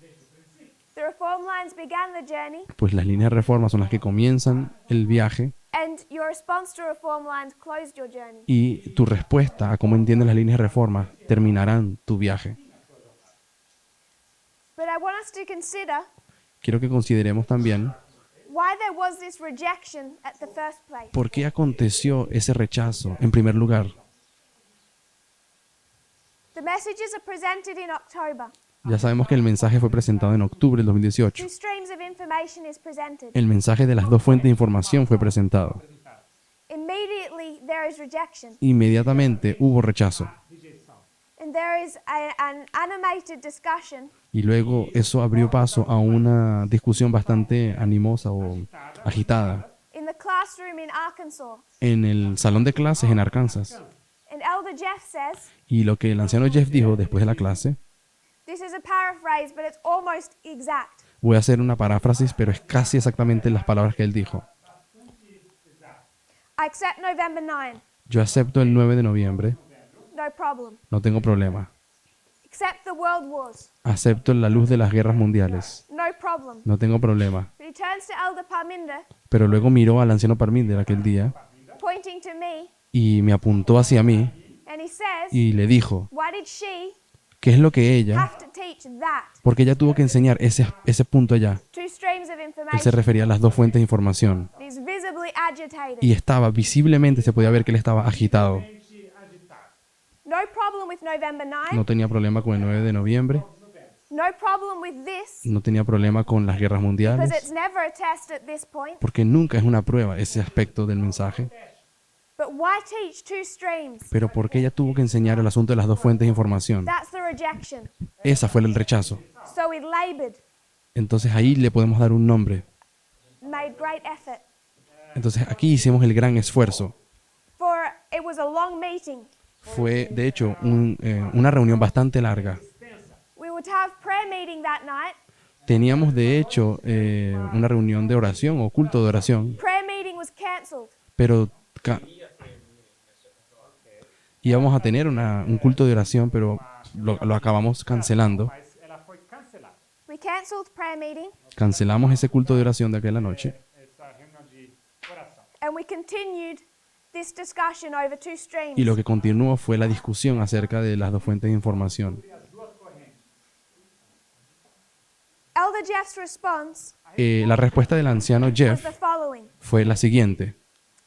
The reform lines began the journey, pues las líneas de reforma son las que comienzan el viaje and your response to reform lines closed your journey. y tu respuesta a cómo entiendes las líneas de reforma terminarán tu viaje. But I want us to consider Quiero que consideremos también why there was this rejection at the first place. por qué aconteció ese rechazo en primer lugar. The messages are presented in October. Ya sabemos que el mensaje fue presentado en octubre del 2018. Two streams of information is presented. El mensaje de las dos fuentes de información fue presentado. Immediately there is rejection, Inmediatamente hubo rechazo. and there is an animated discussion Y luego eso abrió paso a una discusión bastante animosa o agitada in the classroom in Arkansas. en el salón de clases en Arkansas. And Elder Jeff says, Y lo que el anciano Jeff dijo después de la clase, this is a paraphrase, but it's almost exact. voy a hacer una paráfrasis, pero es casi exactamente las palabras que él dijo. I accept November 9, Yo acepto el 9 de noviembre, no problem. no tengo problema. accept the world wars. Acepto la luz de las guerras mundiales. No problem. No tengo problema. But he turns to Elder Parminder, Pero luego miró al anciano Parminder aquel día pointing to me, y me apuntó hacia mí and he says, y le dijo, why did she ¿qué es lo que ella? have to teach that? Porque ella tuvo que enseñar ese punto allá. Two streams of Él se information. refería a las dos fuentes de información. He's visibly agitated. Y estaba, visiblemente se podía ver que él estaba agitado. Mente agitada. No problem with November 9. No tenía problema con el 9 de noviembre. No problem with this, No tenía problema con las guerras because mundiales. it's never a test at this point. Porque nunca es una prueba ese aspecto del mensaje. But why teach two streams? Pero porque ella tuvo que enseñar el asunto de las dos fuentes de información. That's the rejection. Esa fue el rechazo. So he labored, Entonces ahí le podemos dar un nombre. made great effort. Entonces aquí hicimos el gran esfuerzo. For it was a long meeting. Fue, de hecho, una reunión bastante larga. We would have prayer meeting that night. Teníamos, de hecho, una reunión de oración o culto de oración, Prayer meeting was cancelled. pero íbamos a tener un culto de oración, pero lo acabamos cancelando. Mas ela foi cancelada. We cancelled prayer meeting Cancelamos ese culto de oración de aquella noche Essa reunião de oração. and we continued this discussion over two streams. y lo que continuó fue la discusión acerca de las dos fuentes de información. Elder Jeff's response La respuesta del anciano was Jeff the following. fue la siguiente.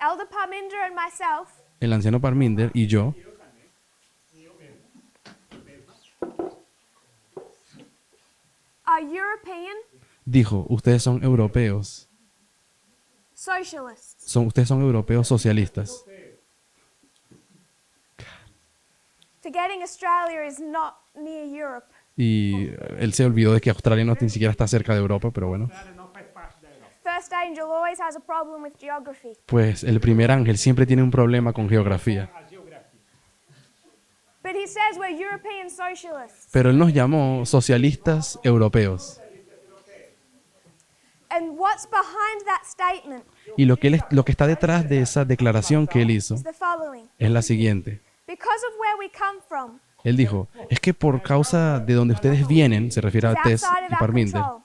Elder Parminder and myself El anciano Parminder y yo are European dijo, ustedes son europeos, socialists. ustedes son europeos socialistas. Forgetting Australia is not near Europe. Y él se olvidó de que Australia no ni siquiera está cerca de Europa, pero bueno. Ela não faz parte da Europa. First angel always has a problem with geography. Pues el primer ángel siempre tiene un problema con geografía. A geografia. But he says we're European socialists. Pero él nos llamó socialistas europeos. And what's behind that statement Y lo que está detrás de esa declaración que él hizo is the following. es la siguiente. Because of where we come from, Él dijo, es que por causa de donde ustedes vienen, se refiere a it's Tess outside of y our Parminder, control.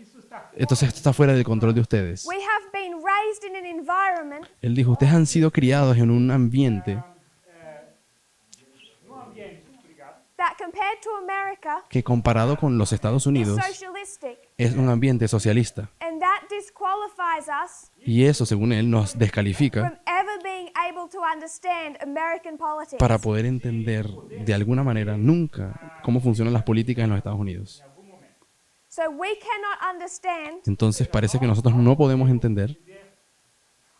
Isso está entonces esto está fuera del control de ustedes. We have been raised in an environment Él dijo, ustedes han sido criados en un ambiente no ambiente, obrigado, that compared to America que comparado con los Estados is Unidos socialistic. es un ambiente socialista. And that disqualifies us Y eso, según él, nos descalifica from ever being able to understand American politics. para poder entender de alguna manera nunca cómo funcionan las políticas en los Estados Unidos. So we cannot understand Entonces parece que nosotros no podemos entender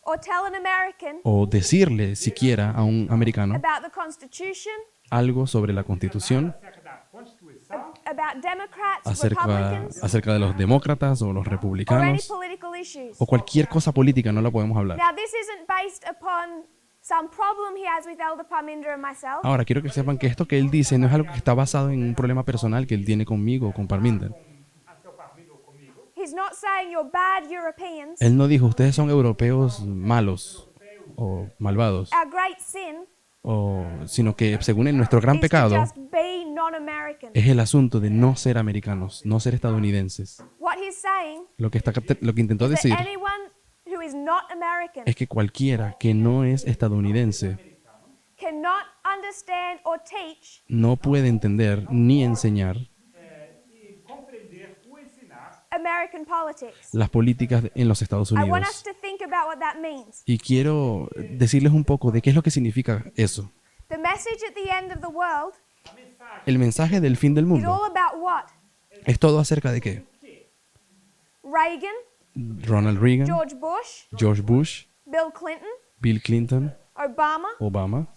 or tell an American o decirle siquiera a un americano about the Constitution, algo sobre la Constitución, acerca da Constituição about Democrats, Republicans, acerca de los demócratas o los or any republicanos political issues. o cualquier cosa política, no la podemos hablar. Now, this isn't based upon some problem he has with Elder Parminder and myself. Ahora, quiero que sepan que esto que él dice no es algo que está basado en un problema personal que él tiene conmigo o con Parminder. a seu partido comigo. He's not saying you're bad Europeans. Él no dijo, ustedes son europeos malos o malvados, Our great sin sino que según él, nuestro gran is to pecado just be non-American. es el asunto de no ser americanos, no ser estadounidenses. What he's saying Lo que intentó is decir that anyone who is not American es que cualquiera que no es estadounidense cannot understand or teach no puede entender ni enseñar E compreender ou ensinar American politics. las políticas en los Estados I want us Unidos. to think about what that means. Y quiero decirles un poco de qué es lo que significa eso. The message at the end of the world El mensaje del fin del is mundo all about what? es todo acerca de qué. Reagan, Ronald Reagan, George Bush, George Bush, Bill Clinton, Bill Clinton, Obama, Obama,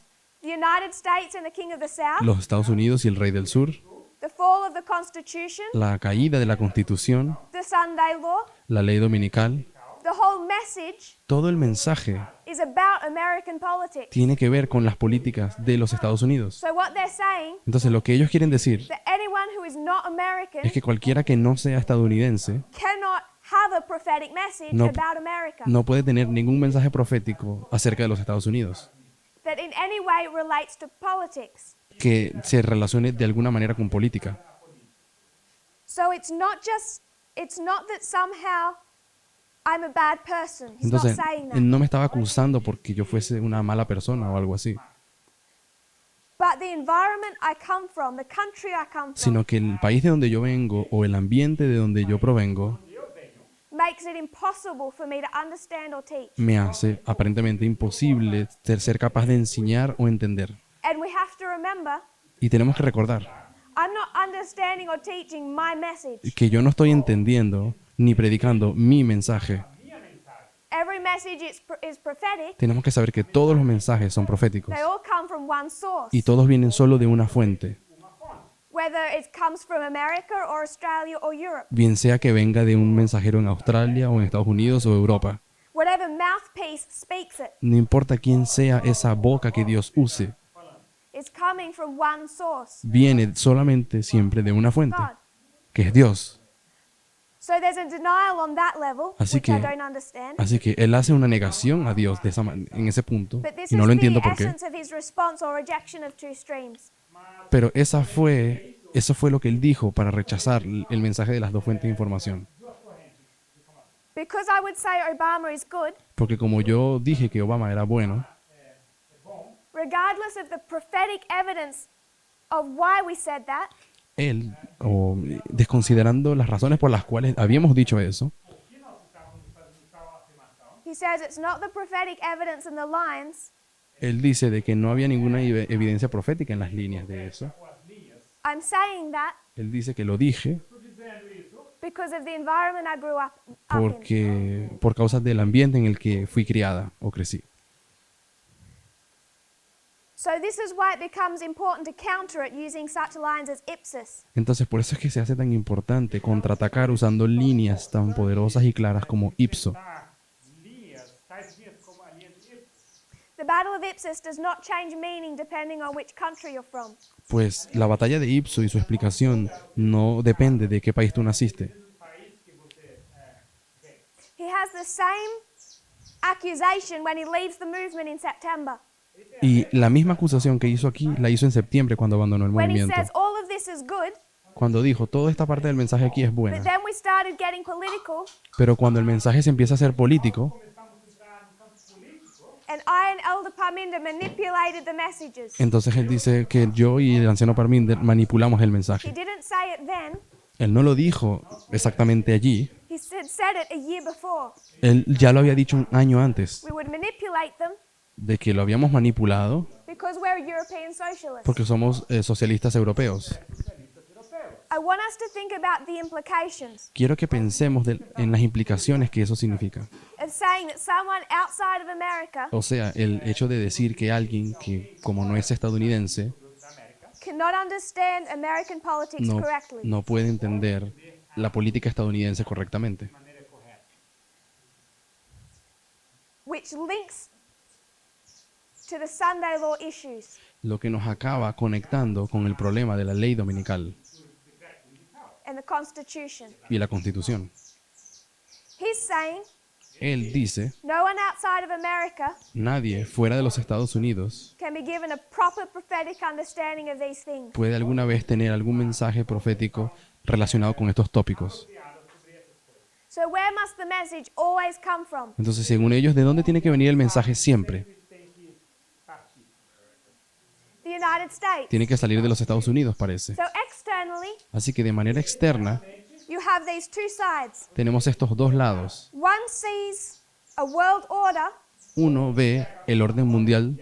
the United States and the King of the South, los Estados Unidos y el Rey del Sur, the fall of the Constitution, la caída de la Constitución, the Sunday Law. la ley dominical. The whole message Todo el mensaje is about American politics. tiene que ver con las políticas de los Estados Unidos. So what they're saying Entonces, lo que ellos quieren decir that anyone who is not American es que cualquiera que no sea estadounidense cannot have a prophetic message No- about America no puede tener ningún mensaje profético acerca de los Estados Unidos, that in any way relates to politics. que se relacione de alguna manera con política. So it's not that somehow I'm a bad person. He's not Entonces, saying that. él no me estaba acusando porque yo fuese una mala persona o algo así, But the environment I come from, the country I come from, sino que el país de donde yo vengo o el ambiente de donde yo provengo makes it impossible for me to understand or teach. me hace aparentemente imposible ser capaz de enseñar o entender. And we have to remember, Y tenemos que recordar I'm not understanding or teaching my message. que yo no estoy entendiendo ni predicando mi mensaje. Every message is prophetic. Tenemos que saber que todos los mensajes son proféticos They all come from one source. y todos vienen solo de una fuente, Whether it comes from America or Australia or Europe. bien sea que venga de un mensajero en Australia o en Estados Unidos o Europa. Whatever mouthpiece speaks it, No importa quién sea esa boca que Dios use, it's coming from one source, viene solamente siempre de una fuente, God. que es Dios. So there's a denial on that level, Así which I que- don't understand. Así que él hace una negación a Dios de en ese punto, But this y no is lo the entiendo por qué. essence of his response or rejection of two streams. Pero eso fue lo que él dijo para rechazar el mensaje de las dos fuentes de información. Because I would say Obama is good, Porque como yo dije que Obama era bueno, regardless of the prophetic evidence of why we said that, él, o desconsiderando las razones por las cuales habíamos dicho eso, he says it's not the prophetic evidence in the lines. él dice de que no había ninguna evidencia profética en las líneas de eso. I'm saying that Él dice que lo dije because of the environment I grew up in. por causa del ambiente en el que fui criada o crecí. So this is why it becomes important to counter it using such lines as ipsis. Entonces, por eso es que se hace tan importante contraatacar usando líneas tan poderosas y claras como ipso. Tais linhas como a linha de Ipsos. The Battle of Ipsus does not change meaning depending on which country you're from. Pues la batalla de Ipso y su explicación no depende de qué país tú naciste. He has the same accusation when he leaves the movement in September. Y la misma acusación que hizo aquí la hizo en septiembre cuando abandonó el When he movimiento. says all of this is good, Cuando dijo, toda esta parte del mensaje aquí es but buena, then we started getting political, pero cuando el mensaje se empieza a hacer político, and I and Elder Parminder manipulated the messages. entonces él dice que yo y el anciano Parminder manipulamos el He mensaje. didn't say it then, Él no lo dijo exactamente allí, he said it a year before. él ya lo había dicho un año antes, We would manipulate them de que lo habíamos manipulado because we're European socialists. porque somos socialistas europeos. I want us to think about the implications Quiero que pensemos en las implicaciones que eso significa. of saying that someone outside of America O sea, el hecho de decir que alguien que como no es estadounidense cannot understand American politics no, correctly. no puede entender la política estadounidense correctamente. Which links to the Sunday law issues. Lo que nos acaba conectando con el problema de la ley dominical And the Constitution. y la Constitución. He's saying Él dice, no one outside of America nadie fuera de los Estados Unidos can be given a proper prophetic understanding of these things. puede alguna vez tener algún mensaje profético relacionado con estos tópicos. So where must the message always come from? Entonces, según ellos, ¿de dónde tiene que venir el mensaje siempre? The United States. Tiene que salir de los Estados Unidos, parece. So externally, Así que de manera externa, you have these two sides. tenemos estos dos lados. One sees a world order Uno ve el orden mundial,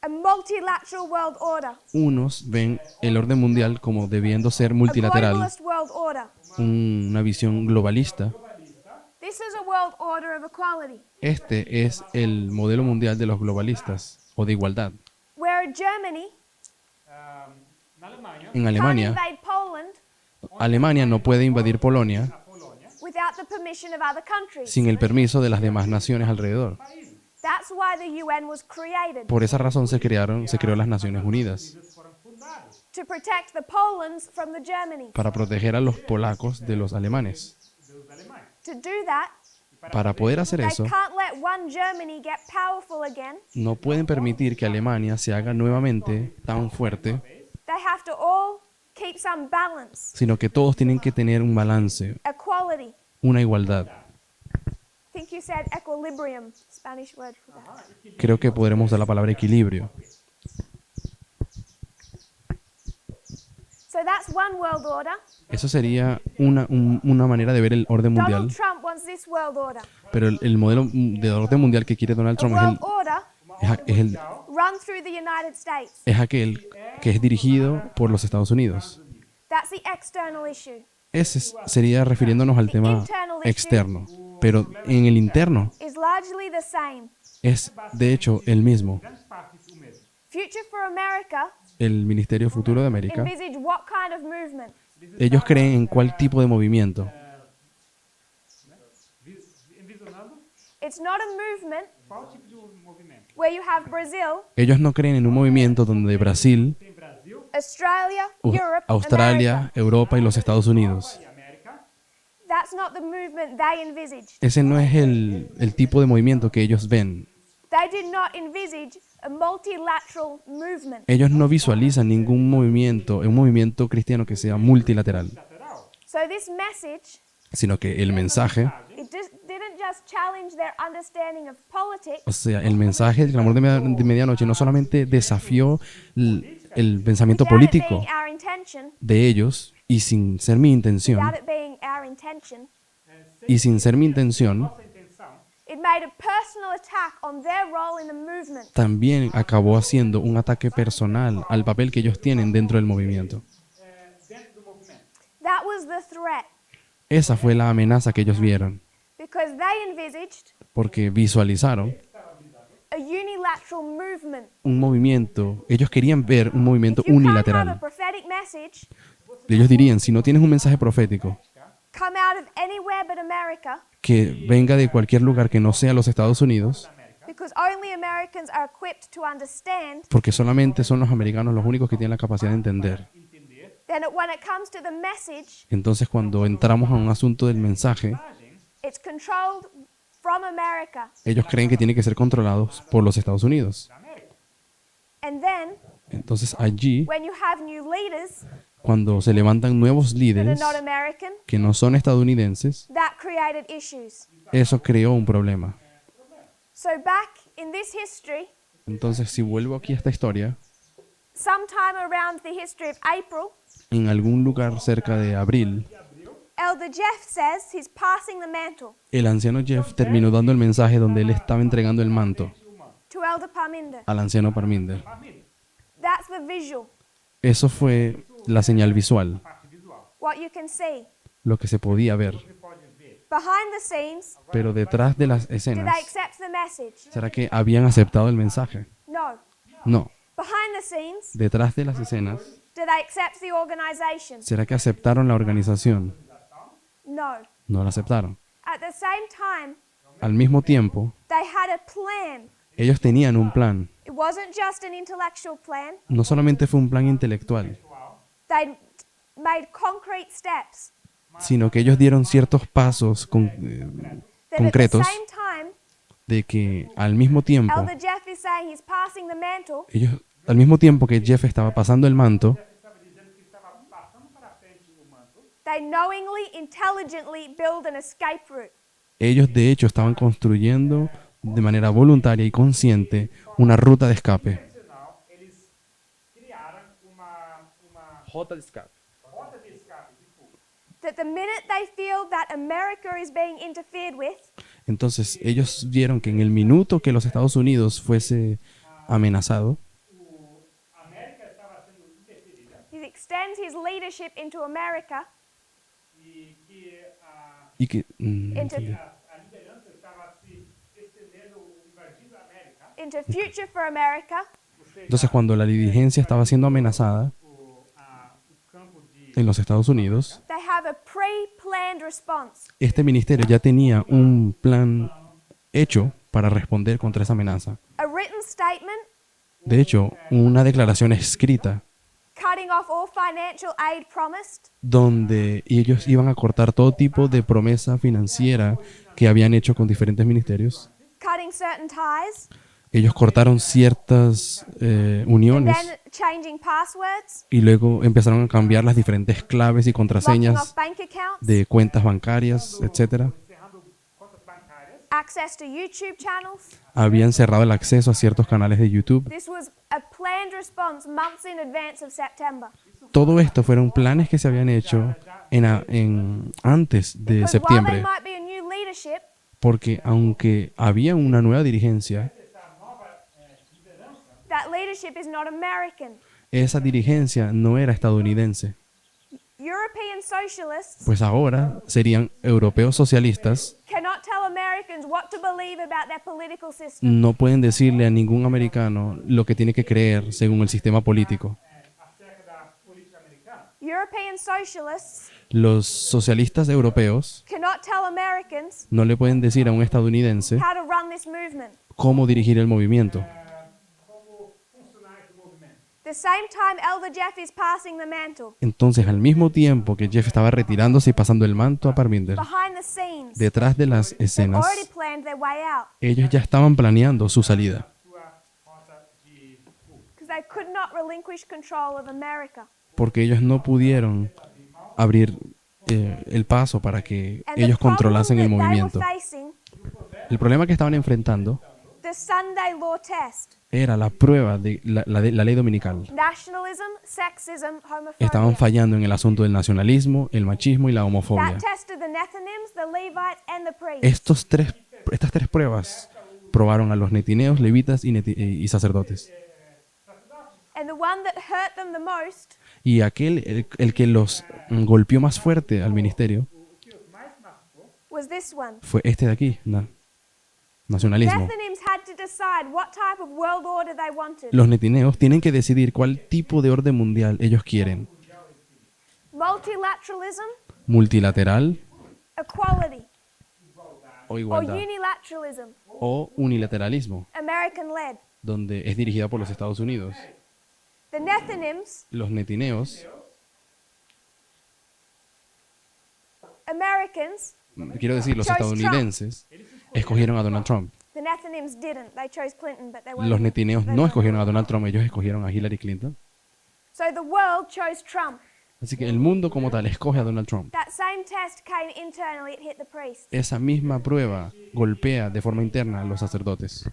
a multilateral world order, unos ven el orden mundial como debiendo ser a multilateral, globalist world order. una visión globalista. This is a world order of equality, Este es el modelo mundial de los globalistas o de igualdad. where Germany Na Alemanha, En can't Alemania, invade Poland Alemania no puede invadir Polonia a Polônia, without the permission of other countries. sin el permiso de las demás naciones alrededor. That's why the UN was created, Por esa razón se creó las Naciones Unidas, eles foram fundados to protect the Polands from the Germany. para proteger a los polacos de los alemanes. dos alemães. To do that, E Para poder hacer they eso, can't let one Germany get powerful again. no pueden permitir que Alemania se haga nuevamente tan fuerte, They have to all keep some balance, sino que todos tienen que tener un balance, equality. una igualdad. I think you said equilibrium, Spanish word for that. Creo que podremos usar la palabra equilibrio. So that's one world order. Eso sería una manera de ver el orden mundial, Donald Trump wants this world order. pero el modelo de orden mundial que quiere Donald A Trump world order es run through the United States. es aquel que es dirigido por los Estados Unidos. That's the external issue. Ese sería refiriéndonos al tema externo, pero en el interno Is largely the same. es de hecho el mismo. Grande parte o mesmo. Future for America El Ministerio Futuro de América, envisage what kind of movement? ellos creen en cuál tipo de movimiento. Envisionando It's not a movement qual tipo de movimento. where you have Brazil, Ellos no creen en un movimiento donde Brasil, Tem Brasil Australia, Europe, Australia, America. Europa y los Estados Unidos. e América. That's not the movement they envisaged. Ese no es el tipo de movimiento que ellos ven. They did not envisage a multilateral movement. Ellos no visualizan ningún movimiento, un movimiento cristiano que sea multilateral, Lateral. So this message, sino que el mensaje, didn't just challenge their understanding of politics, o sea, el mensaje del clamor de medianoche no solamente desafió el pensamiento without it político being our intention, de ellos y sin ser mi intención, without it being our intention, y sin ser mi intención, Nossa intenção it made a personal attack on their role in the movement. también acabó haciendo un ataque personal al papel que ellos tienen dentro del movimiento. dentro do movimento. That was the threat, Esa fue la amenaza que ellos vieron, because they envisaged porque visualizaron a unilateral movement. un movimiento, ellos querían ver un movimiento If you can't have a unilateral. prophetic message Ellos dirían, si no tienes un mensaje profético come out of anywhere but America, que venga de cualquier lugar que no sea los Estados Unidos, because only Americans are equipped to understand, porque solamente son los americanos los únicos que tienen la capacidad de entender. then when it comes to the message, Entonces, cuando entramos a un asunto del mensaje, it's controlled from America. ellos creen que tiene que ser controlados por los Estados Unidos. And then, Entonces, allí, when you have new leaders cuando se levantan nuevos that are líderes not American, que no son estadounidenses, that created issues. eso creó un problema. So back in this history, Entonces, si vuelvo aquí a esta historia, sometime around the history of April, en algún lugar cerca de abril, Elder Jeff says he's passing the mantle el anciano Jeff terminó dando el mensaje donde él estaba entregando el manto to Elder Parminder. al anciano Parminder. That's the visual, Eso fue la señal visual, Parte visual. what you can see. lo que se podía ver. Você pode ver. Behind the scenes, Pero detrás de las did escenas, they accept the message? ¿será que habían aceptado el mensaje? No. No. Behind the scenes, Detrás de las escenas, did they accept the organization? ¿será que aceptaron la organización? No. No la aceptaron. At the same time, Al mismo tiempo, they had a plan. ellos tenían un plan. It wasn't just an intellectual plan. No solamente fue un plan intelectual, They made concrete steps. sino que ellos dieron ciertos pasos That concretos at the same time, de que al mismo tiempo, Elder Jeff is saying he's passing the mantle. ellos, al mismo tiempo que Jeff estaba pasando el manto, Estava dizendo que estava passando para frente o manto. They knowingly, intelligently build an escape route. ellos de hecho estaban construyendo de manera voluntaria y consciente una ruta de escape. Intencional, eles criaram uma rota de escape, de fuga. That the minute they feel that America is being interfered with, Entonces ellos vieron que en el minuto que los Estados Unidos fuese amenazado, América estava sendo interferida he extends his leadership into America, e que y que into, a liderança estava se estendendo, invadindo a América. into future for America. entonces cuando la diligencia estaba siendo amenazada O campo de en los Estados Unidos, They have a pre-planned response. este ministerio ya tenía un plan hecho para responder contra esa amenaza. A written statement De hecho, una declaración escrita cutting off all financial aid promised, donde ellos iban a cortar todo tipo de promesa financiera que habían hecho con diferentes ministerios. cutting certain ties, Ellos cortaron ciertas and uniones then changing passwords, y luego empezaron a cambiar las diferentes claves y locking contraseñas off bank accounts, de cuentas bancarias, etcétera. encerrando contas bancárias. access to YouTube channels. Habían cerrado el acceso a ciertos canales de YouTube. This was a planned response months in advance of September. Todo esto fueron planes que se habían hecho antes de Because while there septiembre, might be a new leadership, porque aunque había una nueva dirigencia, that leadership is not American. esa dirigencia no era estadounidense, European socialists pues ahora serían europeos socialistas. cannot tell Americans what to believe about their political system. No pueden decirle a ningún americano lo que tiene que creer según el sistema político. Acerca da política americana. European socialists Los socialistas europeos cannot tell Americans no le pueden decir a un estadounidense how to run this movement. cómo dirigir el movimiento. Como funcionar esse movimento. The same time Elder Jeff is passing the mantle, Entonces, al mismo tiempo que Jeff estaba retirándose y pasando el manto a Parminder, behind the scenes, detrás de las they've escenas, already planned their way out ellos ya estaban planeando su salida, Sua rota de fuga. because they could not relinquish control of America. porque ellos no pudieron abrir el paso para que And the ellos problem controlasen that el they were movimiento. facing, El problema que estaban enfrentando the Sunday law test, era la prueba de la ley dominical. nationalism, sexism, homophobia. Estaban fallando en el asunto del nacionalismo, el machismo y la homofobia. That tested the Nethinims, the Levites, and the priests. Estas tres pruebas probaron a los netineos, levitas y sacerdotes. And the one that hurt them the most Y el que los golpeó más fuerte al ministerio was this one. fue este de aquí, nacionalismo. Nethinims had to decide what type of world order they wanted. Los netineos tienen que decidir cuál tipo de orden mundial ellos quieren. Multilateralism, Multilateral equality, o or igualdad. unilateralism, O unilateralismo, American led. donde es dirigida por los Estados Unidos. The Nethinims, Los netineos, Americans, quiero decir, los Chose Trump. estadounidenses, escogieron a Donald Trump. the Nethinims didn't. They chose Clinton, but they weren't. Los netineos no escogieron a Donald Trump, ellos escogieron a Hillary Clinton. So the world chose Trump. Así que el mundo como tal escoge a Donald Trump. That same test came internally, it hit the priests. Esa misma prueba golpea de forma interna a los sacerdotes.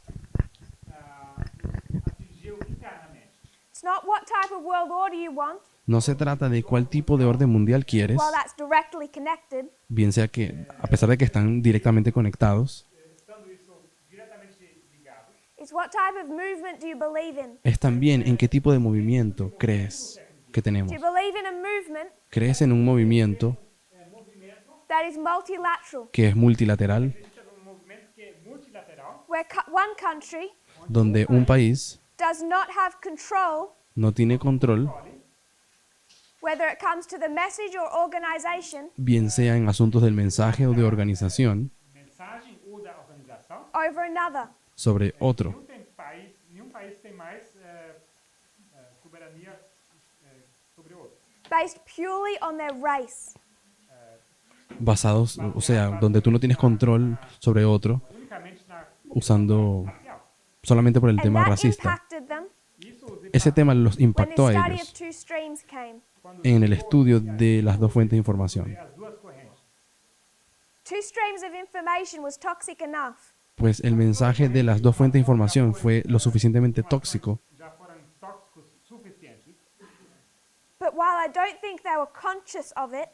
Atingiu internamente. It's not what type of world order you want, No se trata de cuál tipo de orden mundial quieres, while that's directly connected. bien sea que, a pesar de que están directamente conectados, Estando isso diretamente ligado. It's what type of movement do you believe in? es también en qué tipo de movimiento crees que tenemos. Do you believe in a movement ¿Crees en un movimiento that is multilateral, que es multilateral, Existe um movimento que é multilateral, where one country donde un país does not have control no tiene control, whether it comes to the message or organization bien sea en asuntos del mensaje o de organización, mensagem ou da organização? over another? sobre otro? Nenhum país tem mais soberania sobre outro. Based purely on their race. Basados, o sea, donde tú no tienes control sobre otro, Unicamente na usando racial. solamente por el And tema that racista. impacted them Isso os Ese tema los when the impactó a study of ellos two streams came. en el estudio de las dos fuentes de información, as duas correntes. Two streams of information was toxic enough pues el mensaje de las dos fuentes de información fue lo suficientemente tóxico, Já foram tóxicos suficientes, but while I don't think they were conscious of it,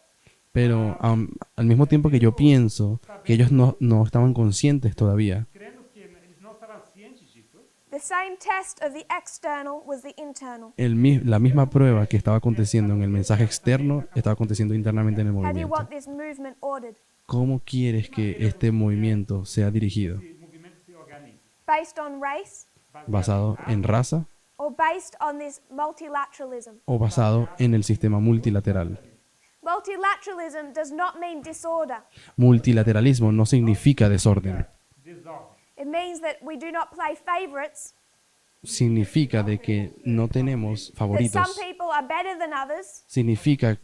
pero al mismo tiempo que yo pienso que ellos no estaban conscientes todavía, crendo que eles não estavam cientes disso, the same test of the external was the internal. la misma prueba que estaba aconteciendo en el mensaje externo estaba aconteciendo internamente en el How do you movimiento. want this movement ordered? ¿Cómo quieres que este movimiento sea dirigido? o movimento se organiza. Based on race ¿Basado en raza or based on this multilateralism? o basado en el sistema multilateral? Multilateralism does not mean disorder. Multilateralismo no significa desorden. Desordem. It means that we do not play favorites significa de que no tenemos that some favoritos. people are better than others,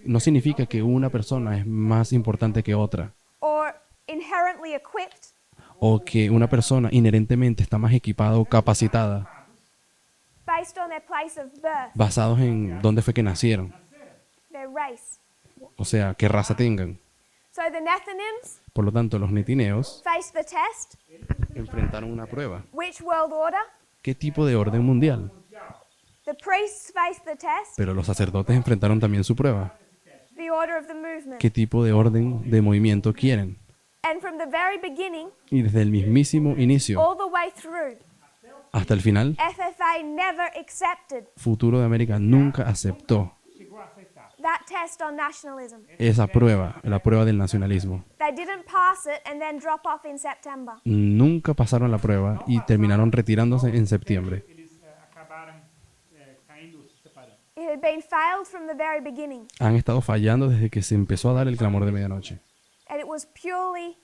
No significa que una persona es más importante que otra or inherently equipped, o que una persona inherentemente está más equipada o capacitada based on their place of birth, basados en dónde fue que nacieron, their race. o sea, qué raza tengan. So the Nethinims Por lo tanto, los netineos faced the test. enfrentaron una prueba. Which world order? ¿Qué tipo de orden mundial? The priests faced the test. Pero los sacerdotes enfrentaron también su prueba. The order of the movement. ¿Qué tipo de orden de movimiento quieren? And from the very beginning, Y desde el mismísimo inicio all the way through, hasta el final, FFA never accepted Futuro de América nunca aceptó chegou a aceitar. that test on nationalism. esa prueba, la prueba del nacionalismo. They didn't pass it and then drop off in September. Nunca pasaron la prueba y terminaron retirándose en septiembre. Eles acabaram caindo, se separando. It had been failed from the very beginning, Han estado fallando desde que se empezó a dar el clamor de medianoche. and it was purely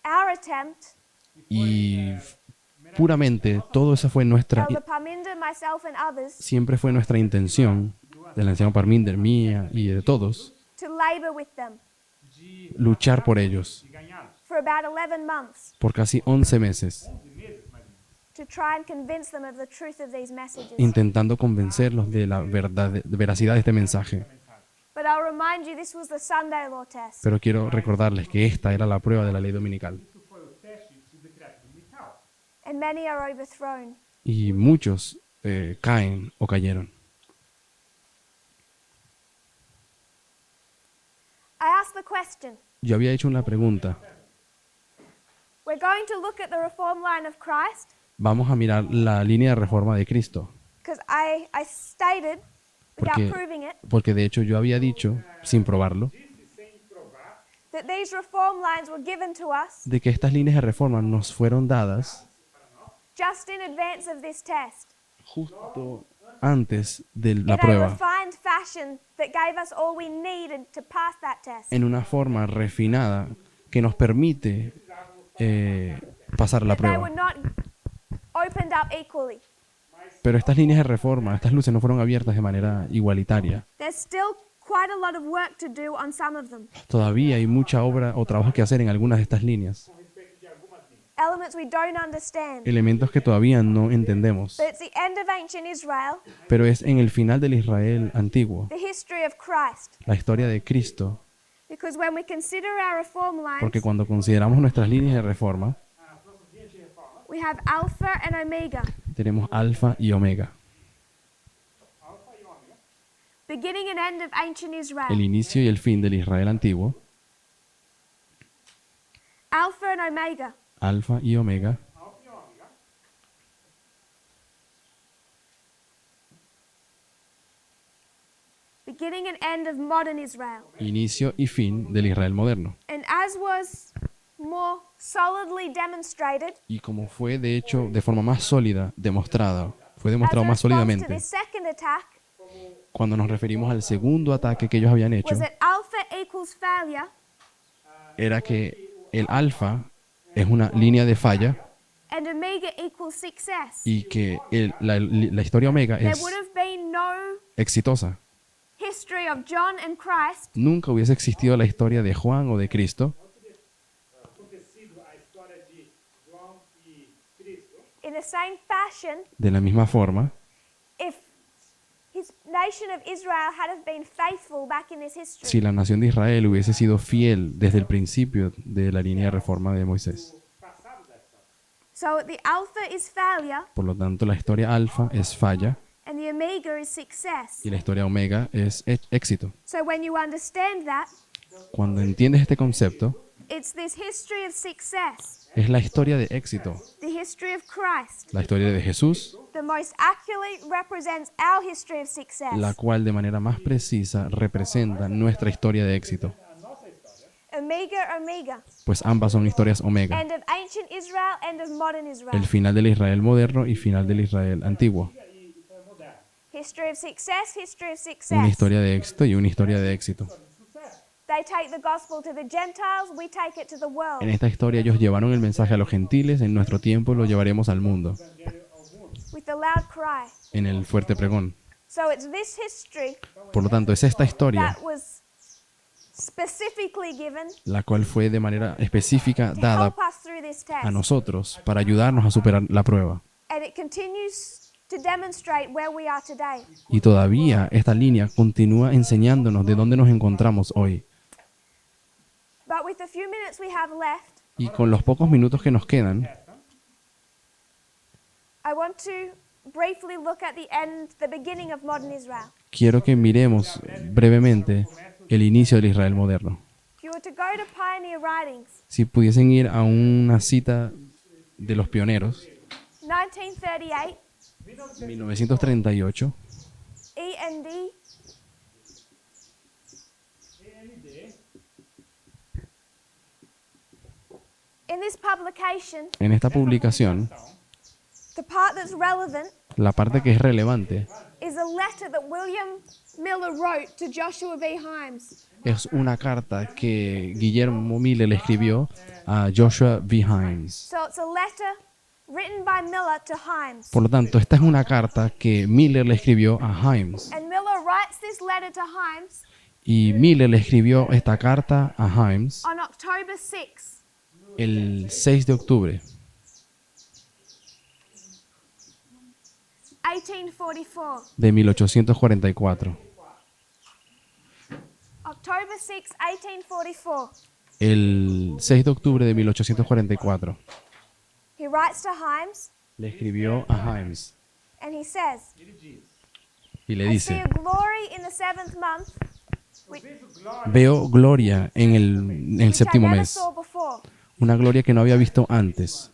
our attempt, Y puramente todo eso fue nuestra, Elder Parminder, myself, and others, siempre fue nuestra intención, del anciano Parminder, mía y de todos, to labor with them De luchar por ellos ganhá-los. for about 11 months por casi 11 meses, 11 meses, mais ou menos. to try and convince them of the truth of these messages. intentando convencerlos de la veracidad de este mensaje. But I'll remind you, this was the Sunday law test. Pero quiero recordarles que esta era la prueba de la ley dominical. Isso foi o teste do decreto dominical. And many are overthrown. Y muchos caen o cayeron. I asked the question. Yo había hecho una pregunta. We're going to look at the reform line of Christ Vamos a mirar la línea de reforma de Cristo. because I stated, without Porque, proving it, porque de hecho yo había dicho, sin probarlo, that these reform lines were given to us de que estas líneas de reforma nos fueron dadas just in advance of this test, justo antes de la in a prueba, refined fashion that gave us all we needed to pass that test. en una forma refinada que nos permite pasar la That they prueba. were not opened up equally. Pero estas líneas de reforma, estas luces no fueron abiertas de manera igualitaria. There's still quite a lot of work to do on some of them. Todavía hay mucha obra o trabajo que hacer en algunas de estas líneas. Elements we don't understand. Elementos que todavía no entendemos. But it's the end of ancient Israel, Pero es en el final del Israel antiguo, the history of Christ. la historia de Cristo, Because when we consider our reform porque lines, cuando consideramos nuestras líneas de reforma, we have Alpha and Omega. tenemos alfa y omega, Beginning and end of ancient el Israel. inicio y el fin del Israel antiguo, Alpha and Omega. alfa y omega, Beginning and end of modern Israel. inicio y fin del Israel moderno. And as was more solidly demonstrated, Y como fue de hecho de forma más sólida demostrada, fue as demostrado a más response to sólidamente this second attack, cuando nos referimos al segundo ataque que ellos habían hecho, was that alpha equals failure era que el alfa es una línea de falla and omega equals success. y que la historia omega There es would have been no exitosa. history of John and Christ Nunca hubiese existido la historia de Juan o de Cristo Acontecido a história de João e Cristo, in the same fashion de la misma forma if his nation of Israel had have been faithful back in his history. si la nación de Israel hubiese sido fiel desde el principio de la línea de reforma de Moisés. passado da história. So the alpha is failure Por lo tanto, la historia alfa es falla and the omega is success. y la historia omega es éxito. So when you understand that, Cuando entiendes este concepto, it's this history of success, es la historia de éxito, the history of Christ, la historia de Jesús, that most accurately represents our history of success. la cual de manera más precisa representa nuestra historia de éxito, Omega, omega. pues ambas son historias omega, End of ancient Israel, end of modern Israel. el final del Israel moderno y final del Israel antiguo, History of success, history of una success. historia de éxito y una historia de éxito. They take the gospel to the Gentiles, we take it to the world. En esta historia ellos llevaron el mensaje a los gentiles, en nuestro tiempo lo llevaremos al mundo. with the loud cry. en el fuerte pregón. So it's this history Por lo tanto, es esta historia that was specifically given la cual fue de manera específica to dada help us through this a test. nosotros para ayudarnos a superar la prueba. And it continues to demonstrate where we are today. Y todavía esta línea continúa enseñándonos de dónde nos encontramos hoy. But with the few minutes we have left, Y con los pocos minutos que nos quedan, I want to briefly look at the beginning of modern Israel. quiero que miremos brevemente el inicio del Israel moderno. If you were to go to Pioneer Writings, Si pudiesen ir a una cita de los pioneros, 1938, 1938, END, in this publication, en esta publicación, the part that's relevant la parte que es relevante is a letter that William Miller wrote to Joshua B. Himes. es una carta que Guillermo Miller le escribió a Joshua B. Himes. So it's a letter written by Miller to Himes. Por lo tanto, esta es una carta que Miller le escribió a Himes. And Miller writes this letter to Himes Y Miller le escribió esta carta a Himes on October 6, el 6 de octubre 1844. de 1844. October 6, 1844. El 6 de octubre de 1844 He writes to Himes le escribió a Himes and he says, y le I see dice: a glory in the seventh month veo gloria en el which I séptimo never mes, saw before. una gloria que no había visto antes.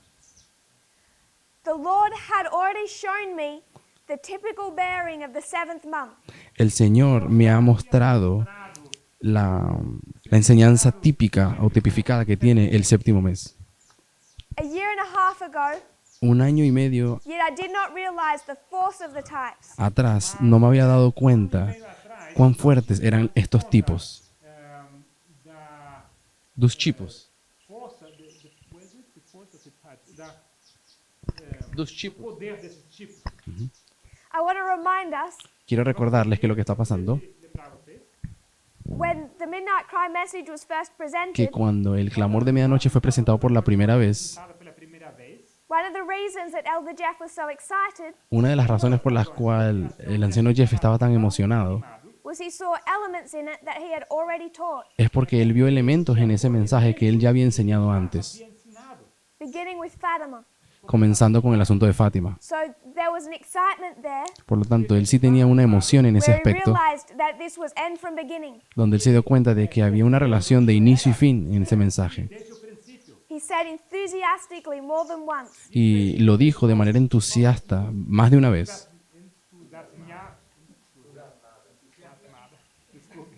The Lord had already shown me the typical bearing of the seventh month. El Señor me ha mostrado la enseñanza típica o tipificada que tiene el séptimo mes. A year and a half ago, Un año y medio yet I did not realize the force of the types. atrás no me había dado cuenta cuán fuertes eran estos tipos, da dos tipos, força, what is it? The force of the types, da dos tipos. poder desses tipos. I want to remind us Quiero recordarles que lo que está pasando, Lembrar vocês? when the Midnight Cry message was first que presented, cuando el clamor de medianoche fue presentado por la primera vez, Fala pela primeira vez. one of the reasons that Elder Jeff was so excited una de las razones por las cuales el anciano Jeff estaba tan emocionado was he saw elements in it that he had already taught, es porque él vio elementos en ese mensaje que él ya había enseñado antes, Havia ensinado. beginning with Fatima. comenzando con el asunto de Fátima. So there was an excitement there Por lo tanto, él sí tenía una emoción en ese where he aspecto, realized that this was end from beginning. donde él se dio cuenta de que había una relación de inicio y fin en ese mensaje. Desde o princípio. He said enthusiastically more than once, Y lo dijo de manera entusiasta más de una vez. Desculpe.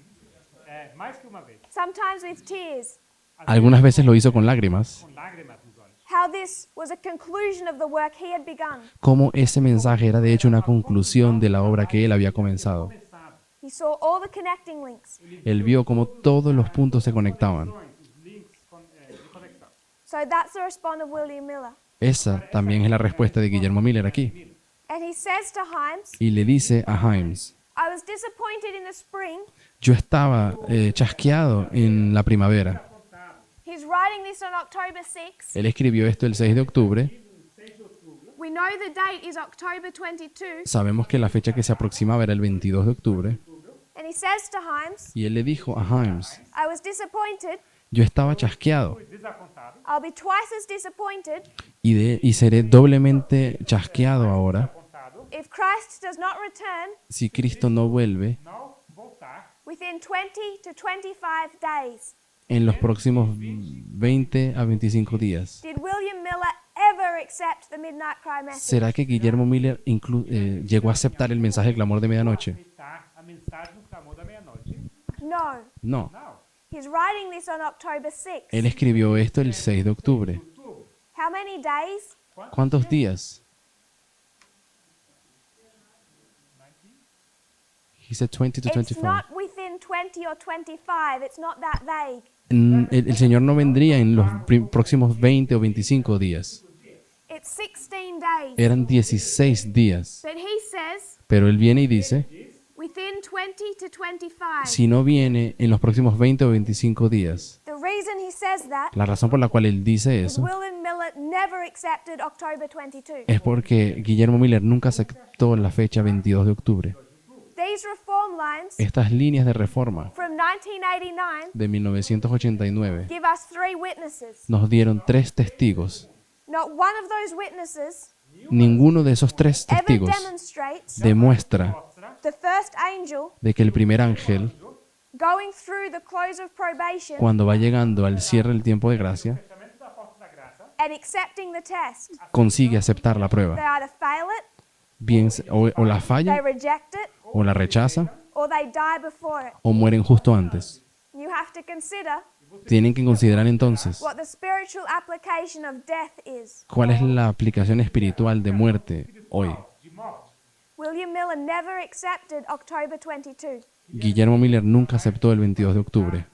Mais que uma vez. sometimes with tears, Algunas veces lo hizo con lágrimas, Com lágrimas nos olhos. how this was a conclusion of the work he had begun. como ese mensaje era de hecho una conclusión de la obra que él había comenzado. Começado. He saw all the connecting links. Él vio cómo todos los puntos se conectaban. Os links de conexão. So that's the response of William Miller. Esa también es la respuesta de Guillermo Miller aquí. And he says to Himes, Y le dice a Himes: I was disappointed in the spring. yo estaba chasqueado en la primavera. He's writing this on October 6. Él escribió esto el 6 de octubre. We know the date is October 22. Sabemos que la fecha que se aproximaba era el 22 de octubre. And he says to Himes, Y él le dijo a Himes: I was disappointed. yo estaba chasqueado Desapontado. I'll be twice as disappointed y seré doblemente chasqueado ahora Apontado. if Christ does not return si Cristo no vuelve Não voltar. within 20 to 25 days. en los próximos 20 a 25 días. Did William Miller ever accept the Midnight Cry message? ¿Será que Guillermo Miller llegó a aceptar el mensaje del clamor de medianoche? Aceitar a mensagem do clamor da meia-noite. No. No. Não. He's writing this on October 6. Él escribió esto el 6 de octubre. Outubro. How many days? ¿Cuántos días? He said 20 to It's 25. not within 20 or 25. It's not that vague. El Señor no vendría en los próximos 20 o 25 días. It's 16 days. days. Eran 16 días. But he says, Pero él viene y dice, within 20 to 25. si no viene en los próximos 20 o 25 días. The reason he says that La razón por la cual él dice is eso William Miller never accepted October 22. es porque Guillermo Miller nunca aceptó la fecha 22 de octubre. These reform lines Estas líneas de reforma from 1989 de 1989 give us 3 witnesses. nos dieron 3 testigos. Not one of those witnesses Ninguno de esos 3 ever testigos demonstrates demuestra the first angel de que el primer ángel, going through the close of probation cuando va llegando al cierre del tiempo de gracia, fechamento da porta da graça, and accepting the test. consigue aceptar la They prueba. either fail it, Bien, o la they falla, reject it, o la rechaza, or they die before it. o mueren justo antes. You have to consider Tienen que considerar entonces what the spiritual application of death is. cuál es la aplicación espiritual de muerte hoy. de morte. William Miller never accepted October 22. Guillermo Miller nunca aceptó el 22 de octubre.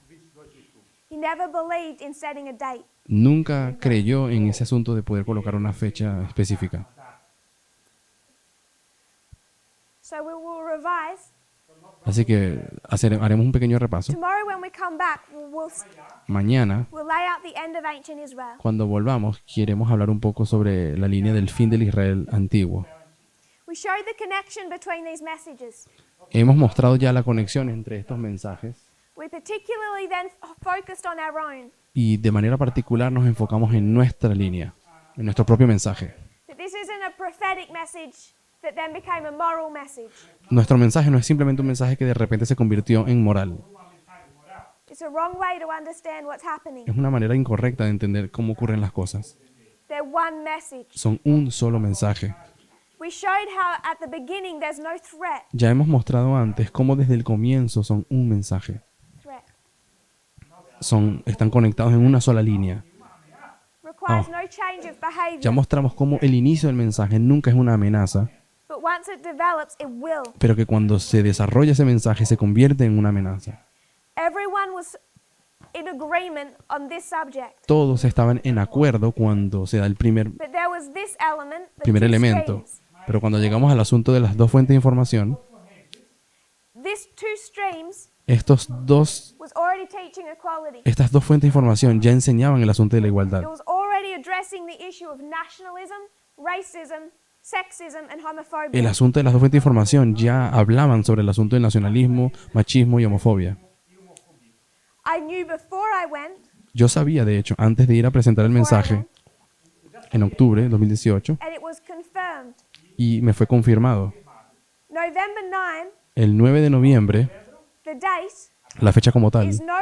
He never believed in setting a date. Nunca creyó en ese asunto de poder colocar una fecha específica. So we will revise. Así que haremos un pequeño repaso. Tomorrow when we come back, Mañana, we'll lay out the end of ancient Israel. cuando volvamos, queremos hablar un poco sobre la línea del fin del Israel antiguo. We showed the connection between these messages. Hemos mostrado ya la conexión entre estos mensajes We particularly then focused on our own. y de manera particular nos enfocamos en nuestra línea, en nuestro propio mensaje. That this isn't a prophetic message that then became a moral message. Nuestro mensaje no es simplemente un mensaje que de repente se convirtió en moral. It's a wrong way to understand what's happening. Es una manera incorrecta de entender cómo ocurren las cosas. They're one message. Son un solo mensaje. We showed how at the beginning there's no threat. Ya hemos mostrado antes cómo desde el comienzo son un mensaje. Threat Están conectados en una sola línea. requires no change of Ya behavior. mostramos cómo el inicio del mensaje nunca es una amenaza, But once it develops, it will. pero que cuando se desarrolla ese mensaje se convierte en una amenaza. Everyone was in agreement on this subject. Todos estaban en acuerdo cuando se da el primer But there was this element, the primer two elemento. streams. Pero cuando llegamos al asunto de las 2 fuentes de información, This two streams was already teaching equality. estas 2 fuentes de información ya enseñaban el asunto de la igualdad. It was already addressing the issue of nationalism, racism, sexism, and El homophobia. asunto de las 2 fuentes de información ya hablaban sobre el asunto del nacionalismo, machismo y homofobia. I knew before I went, Yo sabía, de hecho, antes de ir a presentar el mensaje en octubre de 2018, and it was confirmed. y me fue confirmado. November 9, El 9 de noviembre, the date, la fecha como tal, is no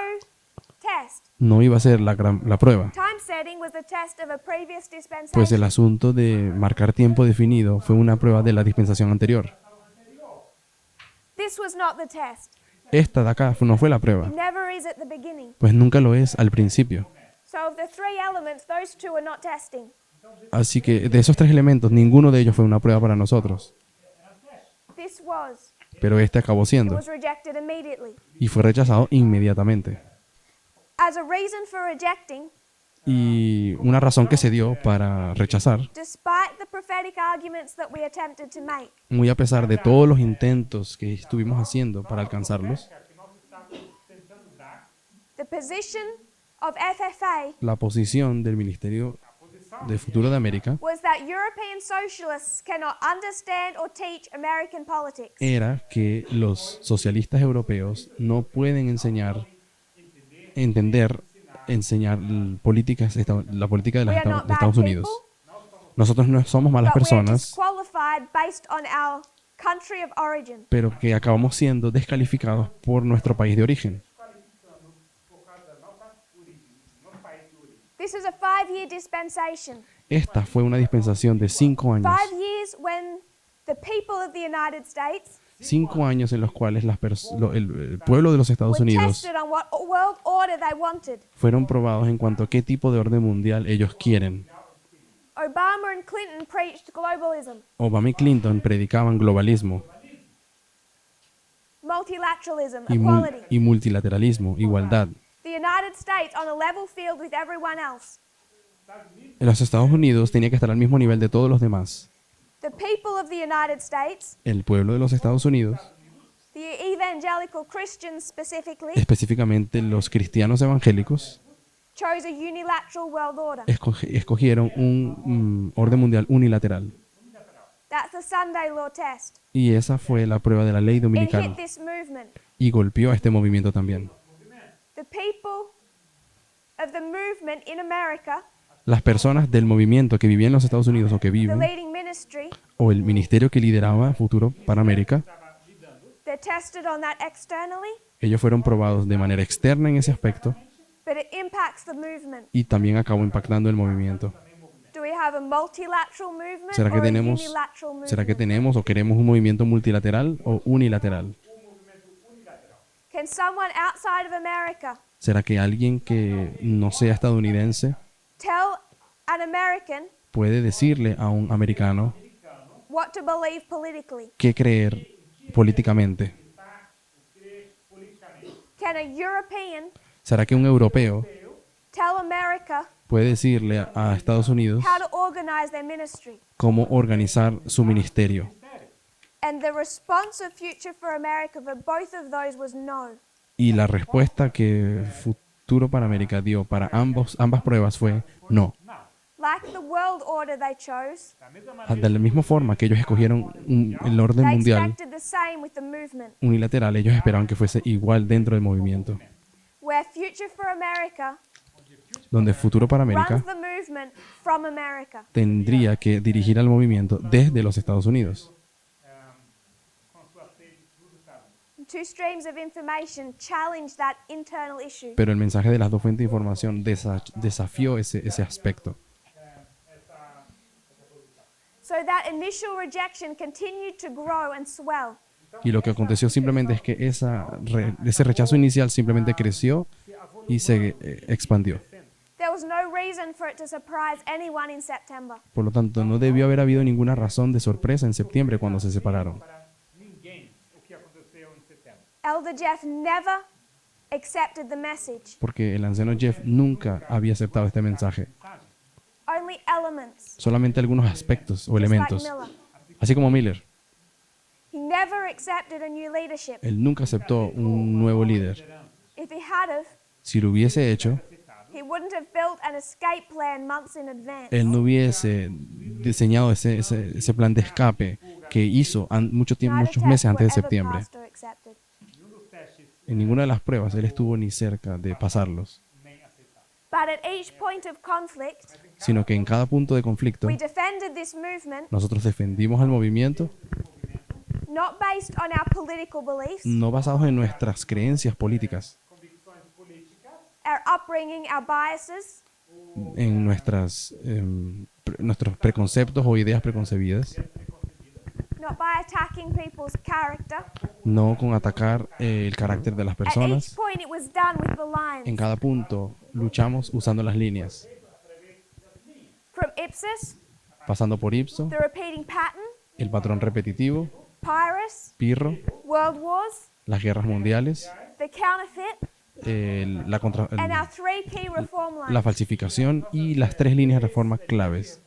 test. no iba a ser la prueba, Time setting was the test of a previous dispensation. pues el asunto de marcar tiempo definido fue una prueba de la dispensación anterior. This was not the test. Esta de acá no fue la prueba, It never is at the beginning. pues nunca lo es al principio. So of the 3 elements, those 2 are not testing. Así que de esos 3 elementos, ninguno de ellos fue una prueba para nosotros, This was. pero este acabó It siendo, was rejected immediately. y fue rechazado inmediatamente. As a reason for rejecting, Y una razón que se dio para rechazar, despite the prophetic arguments that we attempted to make, muy a pesar de todos los intentos que estuvimos haciendo para alcanzarlos, the position of FFA la posición del Ministerio de Futuro de América was that European socialists cannot understand or teach American politics. era que los socialistas europeos no pueden enseñar políticas, la política de, We are not de bad Estados people, Unidos. Nosotros no somos malas but we are personas, disqualified based on our country of origin. pero que acabamos siendo descalificados por nuestro país de origen. Por causa da nossa origem, nosso país de origem. This is a 5-year dispensation. Esta fue una dispensación de 5 años. 5 years when the people of the United States 5 años en los cuales el pueblo de los Estados were Unidos tested on what world order they wanted. fueron probados en cuanto a qué tipo de orden mundial ellos quieren. Obama and Clinton preached globalism, Obama y Clinton predicaban globalismo multilateralism, y, equality. y multilateralismo, igualdad. The United States on a level field with everyone else. En los Estados Unidos tenía que estar al mismo nivel de todos los demás. The people of the United States, el pueblo de los Estados Unidos, the evangelical Christians specifically, específicamente los cristianos evangélicos, chose a unilateral world order. escogieron un orden mundial unilateral. That's the Sunday law test. Y esa fue la prueba de la ley It hit dominical. this movement. Y golpeó a este movimiento también. The people of the movement in America, Las personas del movimiento que vivían en los Estados Unidos o que the viven, leading ministry, o el ministerio que lideraba Futuro para América, they're tested on that externally, ellos fueron probados de manera externa en ese aspecto but it impacts the movement. y también acabó impactando el movimiento. Do we have a multilateral movement ¿Será que or a tenemos, unilateral movement? será que tenemos o queremos un movimiento multilateral o unilateral? Can someone outside of America ¿Será que alguien que no sea estadounidense tell an American puede decirle a un americano what to believe politically? qué creer políticamente? Can a European ¿Será que un europeo tell America puede decirle a Estados Unidos how to organize their ministry? cómo organizar su ministerio? And the response of Future for America for both of those was no. Y la respuesta que Futuro para América dio para ambas pruebas fue no. Like the world order they chose, De la misma forma que ellos escogieron el orden they mundial expected the same with the movement, unilateral, ellos esperaban que fuese igual dentro del movimiento, where Future for America donde Futuro para runs América the movement from America. tendría que dirigir al movimiento desde los Estados Unidos. Two streams of information challenge that internal issue. Pero el mensaje de las dos fuentes de información desafió ese aspecto. So that initial rejection continued to grow and swell. Y lo que aconteció simplemente es que ese rechazo inicial simplemente creció y se expandió. There was no reason for it to surprise anyone in September. Por lo tanto, no debió haber habido ninguna razón de sorpresa en septiembre cuando se separaron. Para ninguém o que aconteceu em setembro. Elder Jeff never accepted the message. Porque el anciano Jeff nunca había aceptado este mensaje. Only elements, Solamente algunos aspectos o just like elementos. Miller. Así como Miller. He never accepted a new leadership. Él nunca aceptó un nuevo líder. If he had have, Si lo hubiese hecho, he wouldn't have built an escape plan months in advance. él no hubiese diseñado ese plan de escape que hizo muchos meses antes de septiembre. Pastor accepted. Nenhum dos testes En ninguna de las pruebas él estuvo ni cerca de pasarlos, nem aceitado. But at each point of conflict, sino que en cada punto de conflicto we defended this movement nosotros defendimos al movimiento not based on our political beliefs, no basados en nuestras creencias políticas, Convicções políticas, our upbringing, our biases, en nuestros preconceptos o ideas preconcebidas, not by attacking people's character. no con atacar el carácter de las At each personas. point, it was done with the En lines. cada punto luchamos usando las líneas, From Ipsos, pasando por ipso, the repeating pattern, el patrón repetitivo, Pyrrhus, Pirro, World Wars, las guerras mundiales, the counterfeit, la and our three key reform lines. falsificación y las tres líneas de reforma claves.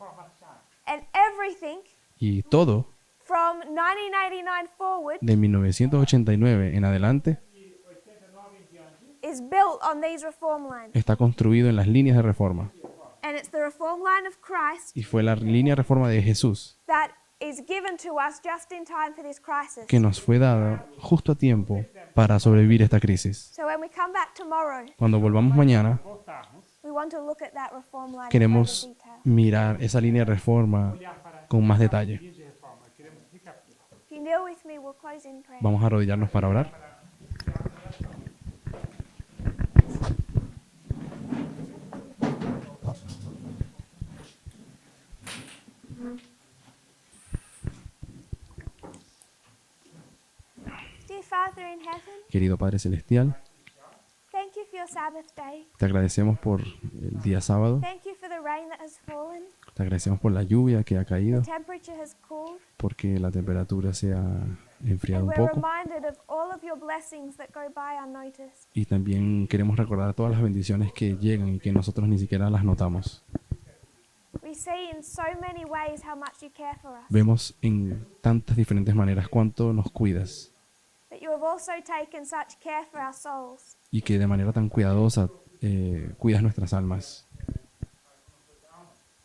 And everything Y todo from 1989 forward de 1989 en adelante is built on these reform lines. está construido en las líneas de reforma. And it's the reform line of Christ Y fue la línea de reforma de Jesús that is given to us just in time for this crisis. que nos fue dada justo a tiempo para sobrevivir esta crisis. So when we come back tomorrow, Cuando volvamos mañana, voltarmos, we want to look at that reform line in queremos further detail. mirar esa línea de reforma con más detalle. linha de reforma. Queremos recapitular. If you kneel with me, we'll close in prayer. Vamos a arrodillarnos para orar. Dear Father in heaven, Querido Padre Celestial, thank you for your Sabbath day. te agradecemos por el día sábado, Thank you for the rain that has fallen. te agradecemos por la lluvia que ha caído, The temperature has cooled. porque la temperatura se ha enfriado And un we're poco. reminded of all of your blessings that go by unnoticed. Y también queremos recordar todas las bendiciones que llegan y que nosotros ni siquiera las notamos. We see in so many ways how much you care for us. Vemos en tantas diferentes maneras cuánto nos cuidas But you have also taken such care for our souls. y que de manera tan cuidadosa cuidas nuestras almas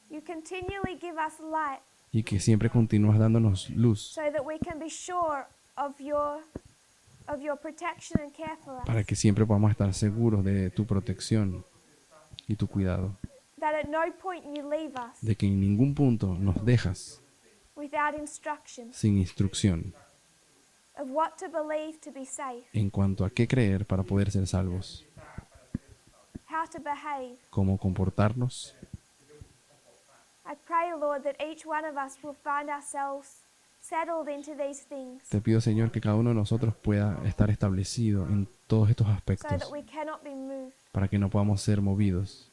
You continually give us light y que siempre continúas dándonos luz so that we can be sure of your protection and care for us. para que siempre podamos estar seguros de tu protección y tu cuidado, That at no point you leave us de que en ningún punto nos dejas without instruction sin instrucción of what to believe to be safe, en cuanto a qué creer para poder ser salvos, how to behave. cómo comportarnos. I pray, Lord, that each one of us will find ourselves settled into these things Te pido, Señor, que cada uno de nosotros pueda estar establecido en todos estos so aspectos that we cannot be moved. para que no podamos ser movidos.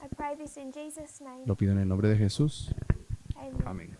I pray this in Jesus' name. Lo pido en el nombre de Jesús. Amen. Amén.